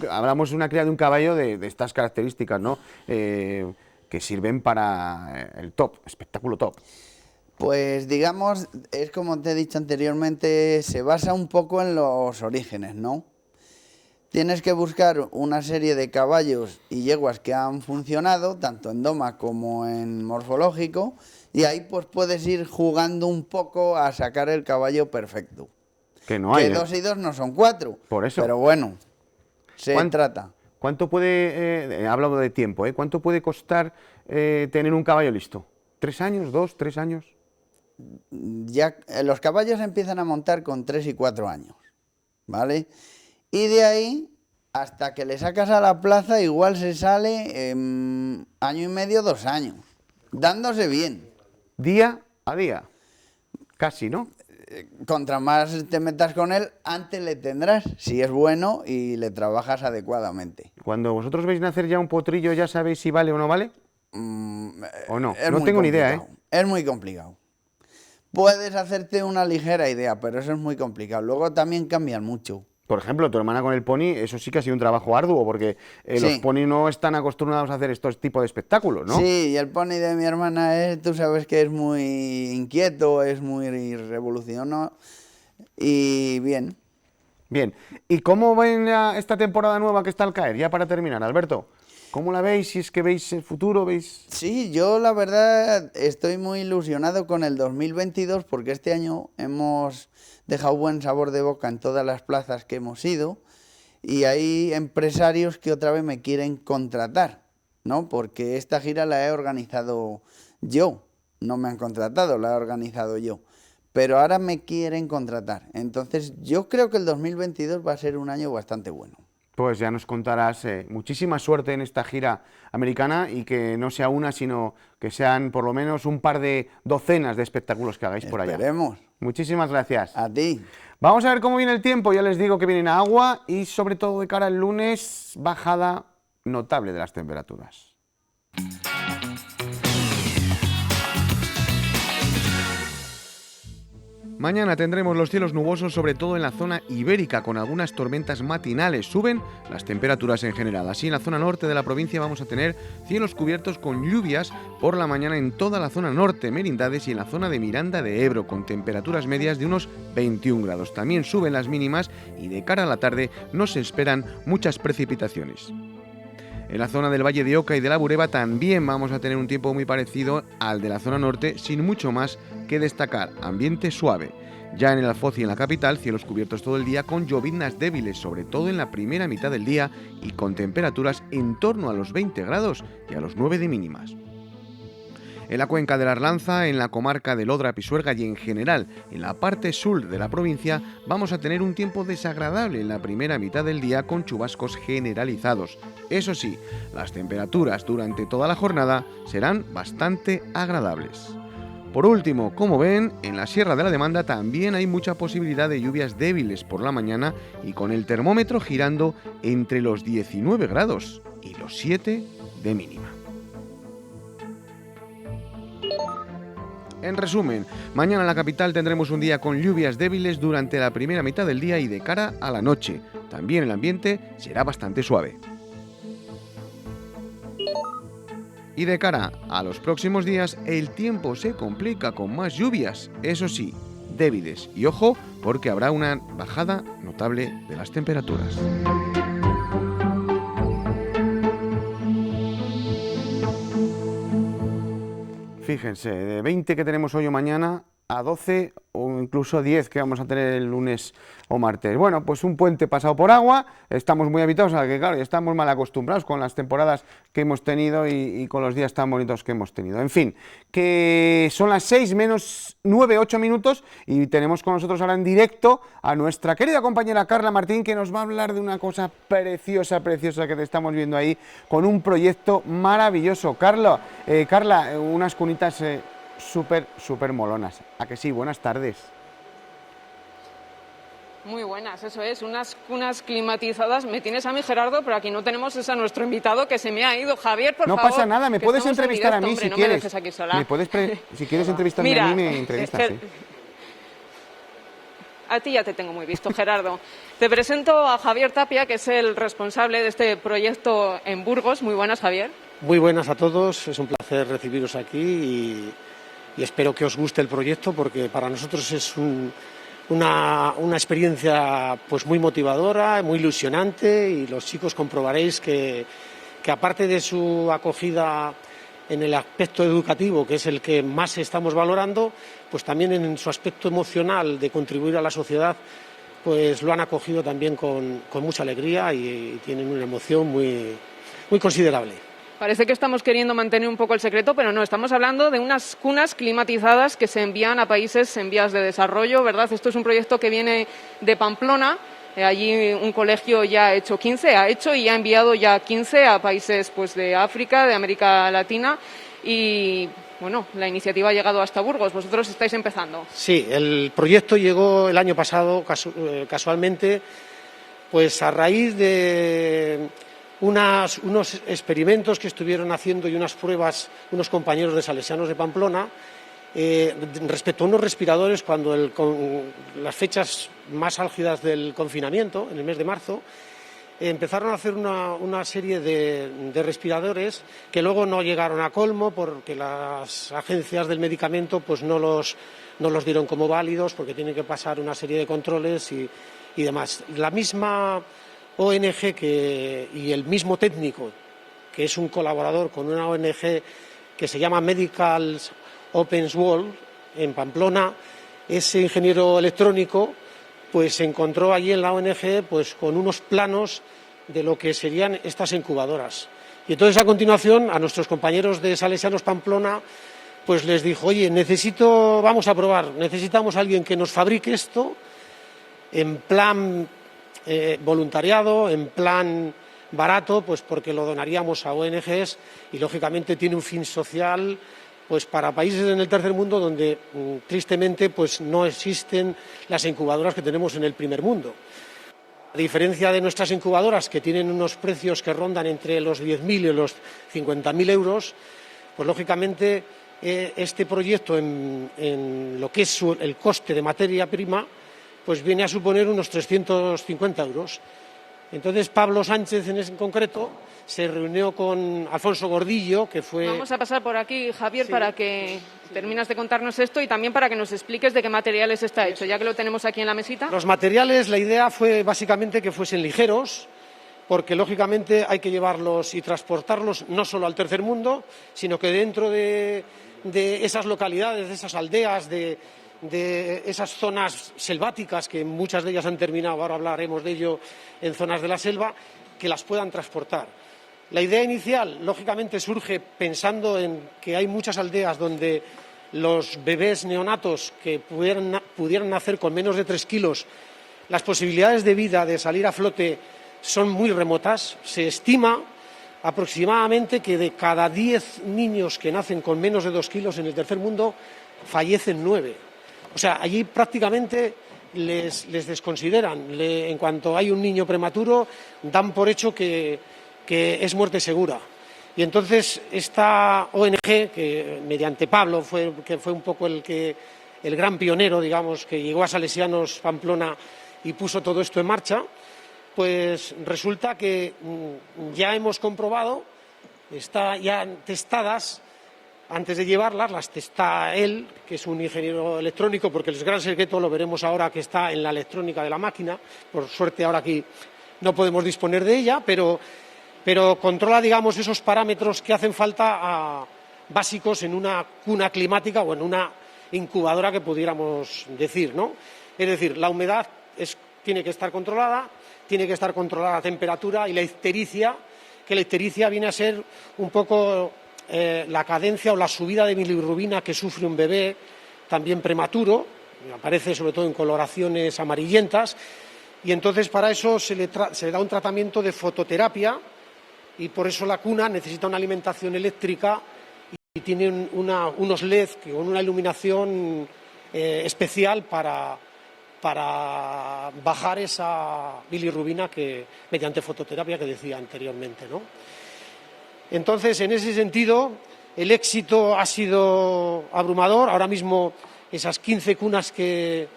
Hablamos de una cría de un caballo de estas características, ¿no? Que sirven para el top, espectáculo top. Pues digamos, es como te he dicho anteriormente, se basa un poco en los orígenes, ¿no? Tienes que buscar una serie de caballos y yeguas que han funcionado, tanto en doma como en morfológico, y ahí pues puedes ir jugando un poco a sacar el caballo perfecto. Que no hay, Que 2 y 2 no son 4. Por eso. Pero bueno, se trata. ¿Cuánto puede, he hablado de tiempo, ¿eh? ¿Cuánto puede costar tener un caballo listo? ¿3 años, 2, 3 años? Ya los caballos empiezan a montar con 3 y 4 años, ¿vale? Y de ahí, hasta que le sacas a la plaza, igual se sale en año y medio, 2 años, dándose bien. Día a día, casi, ¿no? Contra más te metas con él, antes le tendrás, si es bueno y le trabajas adecuadamente. Cuando vosotros veis nacer ya un potrillo, ¿ya sabéis si vale o no vale? ¿O no? Es No muy tengo ni idea, ¿eh? complicado, es muy complicado. Puedes hacerte una ligera idea, pero eso es muy complicado. Luego también cambian mucho. Por ejemplo, tu hermana con el pony, eso sí que ha sido un trabajo arduo, porque los Sí. pony no están acostumbrados a hacer estos tipos de espectáculos, ¿no? Sí, y el pony de mi hermana tú sabes que es muy inquieto, es muy revolucionario y bien. Bien, ¿y cómo ven esta temporada nueva que está al caer? Ya para terminar, Alberto, ¿cómo la veis? Si es que veis el futuro, ¿veis? Sí, yo la verdad estoy muy ilusionado con el 2022 porque este año hemos dejado buen sabor de boca en todas las plazas que hemos ido y hay empresarios que otra vez me quieren contratar, ¿no? Porque esta gira la he organizado yo, no me han contratado, la he organizado yo. Pero ahora me quieren contratar. Entonces yo creo que el 2022 va a ser un año bastante bueno. Pues ya nos contarás. Muchísima suerte en esta gira americana y que no sea una, sino que sean por lo menos un par de docenas de espectáculos que hagáis por allá. Esperemos. Muchísimas gracias. A ti. Vamos a ver cómo viene el tiempo. Ya les digo que viene agua y sobre todo de cara al lunes, bajada notable de las temperaturas. Mañana tendremos los cielos nubosos, sobre todo en la zona ibérica, con algunas tormentas matinales. Suben las temperaturas en general. Así, en la zona norte de la provincia vamos a tener cielos cubiertos con lluvias por la mañana en toda la zona norte, Merindades y en la zona de Miranda de Ebro, con temperaturas medias de unos 21 grados. También suben las mínimas y de cara a la tarde no se esperan muchas precipitaciones. En la zona del Valle de Oca y de la Bureba también vamos a tener un tiempo muy parecido al de la zona norte, sin mucho más que destacar. Ambiente suave. Ya en el Alfoz y en la capital, cielos cubiertos todo el día con lloviznas débiles, sobre todo en la primera mitad del día y con temperaturas en torno a los 20 grados y a los 9 de mínimas. En la cuenca de la Arlanza, en la comarca de Lodra, Pisuerga y en general en la parte sur de la provincia vamos a tener un tiempo desagradable en la primera mitad del día con chubascos generalizados. Eso sí, las temperaturas durante toda la jornada serán bastante agradables. Por último, como ven, en la Sierra de la Demanda también hay mucha posibilidad de lluvias débiles por la mañana y con el termómetro girando entre los 19 grados y los 7 de mínima. En resumen, mañana en la capital tendremos un día con lluvias débiles durante la primera mitad del día y de cara a la noche. También el ambiente será bastante suave. Y de cara a los próximos días, el tiempo se complica con más lluvias, eso sí, débiles. Y ojo, porque habrá una bajada notable de las temperaturas. Fíjense, de 20 que tenemos hoy o mañana a 12 o incluso 10 que vamos a tener el lunes o martes. Bueno, pues un puente pasado por agua, estamos muy habituados a que, claro, ya estamos mal acostumbrados con las temporadas que hemos tenido y con los días tan bonitos que hemos tenido. En fin, que son las 6 menos 9, 8 minutos y tenemos con nosotros ahora en directo a nuestra querida compañera Carla Martín, que nos va a hablar de una cosa preciosa, preciosa que te estamos viendo ahí, con un proyecto maravilloso. Carla, unas cunitas súper molonas. ¿A que sí? Buenas tardes. Muy buenas, eso es, unas cunas climatizadas. Me tienes a mí, Gerardo, pero aquí no tenemos a nuestro invitado que se me ha ido. Javier, por favor. No pasa nada, me puedes entrevistar a mí si quieres. No me dejes aquí sola. Si quieres entrevistarme a mí, me entrevistas, sí. A ti ya te tengo muy visto, Gerardo. Te presento a Javier Tapia, que es el responsable de este proyecto en Burgos. Muy buenas, Javier. Muy buenas a todos, es un placer recibiros aquí y espero que os guste el proyecto porque para nosotros es una experiencia pues muy motivadora, muy ilusionante y los chicos comprobaréis que aparte de su acogida en el aspecto educativo, que es el que más estamos valorando, pues también en su aspecto emocional de contribuir a la sociedad, pues lo han acogido también con mucha alegría y tienen una emoción muy considerable. Parece que estamos queriendo mantener un poco el secreto, pero no, estamos hablando de unas cunas climatizadas que se envían a países en vías de desarrollo, ¿verdad? Esto es un proyecto que viene de Pamplona, allí un colegio ya ha hecho y ha enviado ya 15 a países pues, de África, de América Latina y, bueno, la iniciativa ha llegado hasta Burgos, vosotros estáis empezando. Sí, el proyecto llegó el año pasado, casualmente, pues a raíz de unos experimentos que estuvieron haciendo y unas pruebas unos compañeros de Salesianos de Pamplona respecto a unos respiradores cuando con las fechas más álgidas del confinamiento, en el mes de marzo, empezaron a hacer una serie de respiradores que luego no llegaron a colmo porque las agencias del medicamento pues no los dieron como válidos porque tienen que pasar una serie de controles y demás. La misma ONG y el mismo técnico, que es un colaborador con una ONG que se llama Medical Open World en Pamplona, ese ingeniero electrónico pues se encontró allí en la ONG pues con unos planos de lo que serían estas incubadoras. Y entonces a continuación a nuestros compañeros de Salesianos Pamplona pues les dijo, oye, necesitamos a alguien que nos fabrique esto en plan voluntariado, en plan barato, pues porque lo donaríamos a ONGs y lógicamente tiene un fin social pues para países en el tercer mundo donde tristemente pues no existen las incubadoras que tenemos en el primer mundo. A diferencia de nuestras incubadoras, que tienen unos precios que rondan entre los 10.000 y los 50.000 euros, pues lógicamente este proyecto en lo que es el coste de materia prima pues viene a suponer unos 350 euros. Entonces Pablo Sánchez en concreto se reunió con Alfonso Gordillo, que fue... Vamos a pasar por aquí, Javier, para que terminas de contarnos esto y también para que nos expliques de qué materiales está hecho, ya que lo tenemos aquí en la mesita. Los materiales, la idea fue básicamente que fuesen ligeros, porque lógicamente hay que llevarlos y transportarlos no solo al tercer mundo, sino que dentro de esas localidades, de esas aldeas, de esas zonas selváticas, que muchas de ellas han terminado, ahora hablaremos de ello, en zonas de la selva, que las puedan transportar. La idea inicial, lógicamente, surge pensando en que hay muchas aldeas donde los bebés neonatos que pudieran nacer con menos de 3 kilos, las posibilidades de vida, de salir a flote, son muy remotas. Se estima aproximadamente que de cada 10 niños que nacen con menos de 2 kilos en el tercer mundo, fallecen 9. O sea, allí prácticamente les desconsideran. En cuanto hay un niño prematuro, dan por hecho que es muerte segura. Y entonces esta ONG, que mediante Pablo que fue un poco el gran pionero, digamos, que llegó a Salesianos Pamplona y puso todo esto en marcha, pues resulta que ya hemos comprobado, está ya testadas. Antes de llevarlas, las testa él, que es un ingeniero electrónico, porque el gran secreto lo veremos ahora que está en la electrónica de la máquina. Por suerte ahora aquí no podemos disponer de ella, pero controla, digamos, esos parámetros que hacen falta básicos en una cuna climática o en una incubadora que pudiéramos decir, ¿no? Es decir, la humedad tiene que estar controlada, tiene que estar controlada la temperatura y la ictericia, que la ictericia viene a ser un poco la cadencia o la subida de bilirrubina que sufre un bebé también prematuro, aparece sobre todo en coloraciones amarillentas, y entonces para eso se le da un tratamiento de fototerapia, y por eso la cuna necesita una alimentación eléctrica y tiene unos LED con una iluminación especial para bajar esa bilirrubina que mediante fototerapia que decía anteriormente, ¿no? Entonces, en ese sentido, el éxito ha sido abrumador. Ahora mismo esas 15 cunas que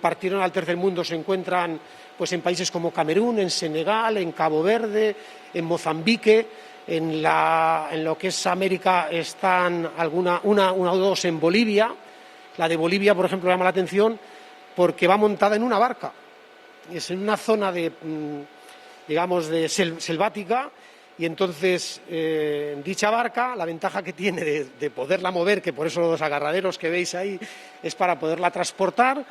partieron al tercer mundo se encuentran pues en países como Camerún, en Senegal, en Cabo Verde, en Mozambique. En lo que es América están una o dos en Bolivia. La de Bolivia, por ejemplo, llama la atención porque va montada en una barca. Es en una zona digamos, selvática. Y entonces dicha barca, la ventaja que tiene de poderla mover, que por eso los agarraderos que veis ahí es para poderla transportar,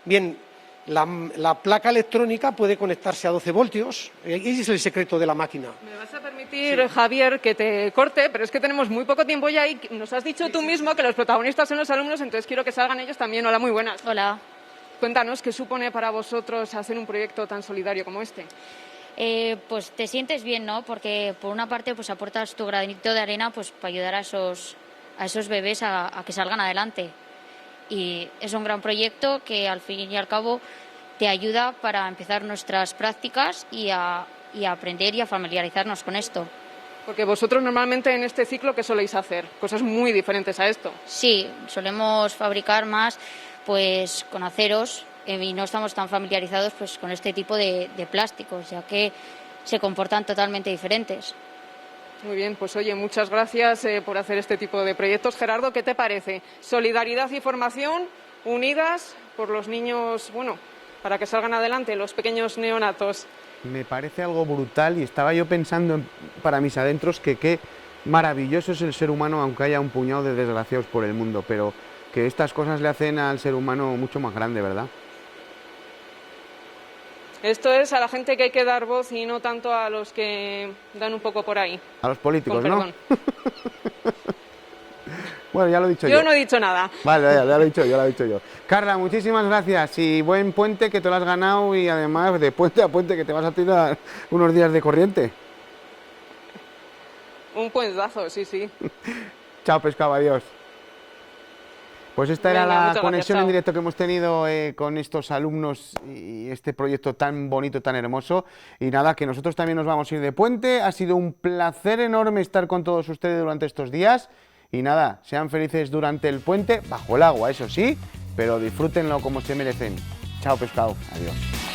bien, la placa electrónica puede conectarse a 12 voltios, ese es el secreto de la máquina. Me vas a permitir, sí, Javier, que te corte, pero es que tenemos muy poco tiempo ya y nos has dicho tú mismo que los protagonistas son los alumnos, entonces quiero que salgan ellos también. Hola, muy buenas. Hola. Cuéntanos, ¿qué supone para vosotros hacer un proyecto tan solidario como este? Pues te sientes bien, ¿no? Porque por una parte pues aportas tu granito de arena pues para ayudar a esos bebés a que salgan adelante. Y es un gran proyecto que al fin y al cabo te ayuda para empezar nuestras prácticas y a aprender y a familiarizarnos con esto. Porque vosotros normalmente en este ciclo, ¿qué soléis hacer? Cosas muy diferentes a esto. Sí, solemos fabricar más pues con aceros, y no estamos tan familiarizados pues con este tipo de plásticos, ya que se comportan totalmente diferentes. Muy bien, pues oye, muchas gracias por hacer este tipo de proyectos. Gerardo, ¿qué te parece? Solidaridad y formación unidas por los niños, bueno, para que salgan adelante los pequeños neonatos. Me parece algo brutal y estaba yo pensando para mis adentros que qué maravilloso es el ser humano, aunque haya un puñado de desgraciados por el mundo, pero que estas cosas le hacen al ser humano mucho más grande, ¿verdad? Esto es a la gente que hay que dar voz y no tanto a los que dan un poco por ahí. A los políticos, ¿no? Bueno, ya lo he dicho yo. Yo no he dicho nada. Vale, ya lo he dicho yo, ya lo he dicho yo. Carla, muchísimas gracias y buen puente que te lo has ganado y además de puente a puente que te vas a tirar unos días de corriente. Un puentazo, sí, sí. Chao, pescado, adiós. Pues esta era Venga, la muchas conexión gracias, en directo que hemos tenido con estos alumnos y este proyecto tan bonito, tan hermoso. Y nada, que nosotros también nos vamos a ir de puente. Ha sido un placer enorme estar con todos ustedes durante estos días. Y nada, sean felices durante el puente, bajo el agua, eso sí, pero disfrútenlo como se merecen. Chao, pescado. Adiós.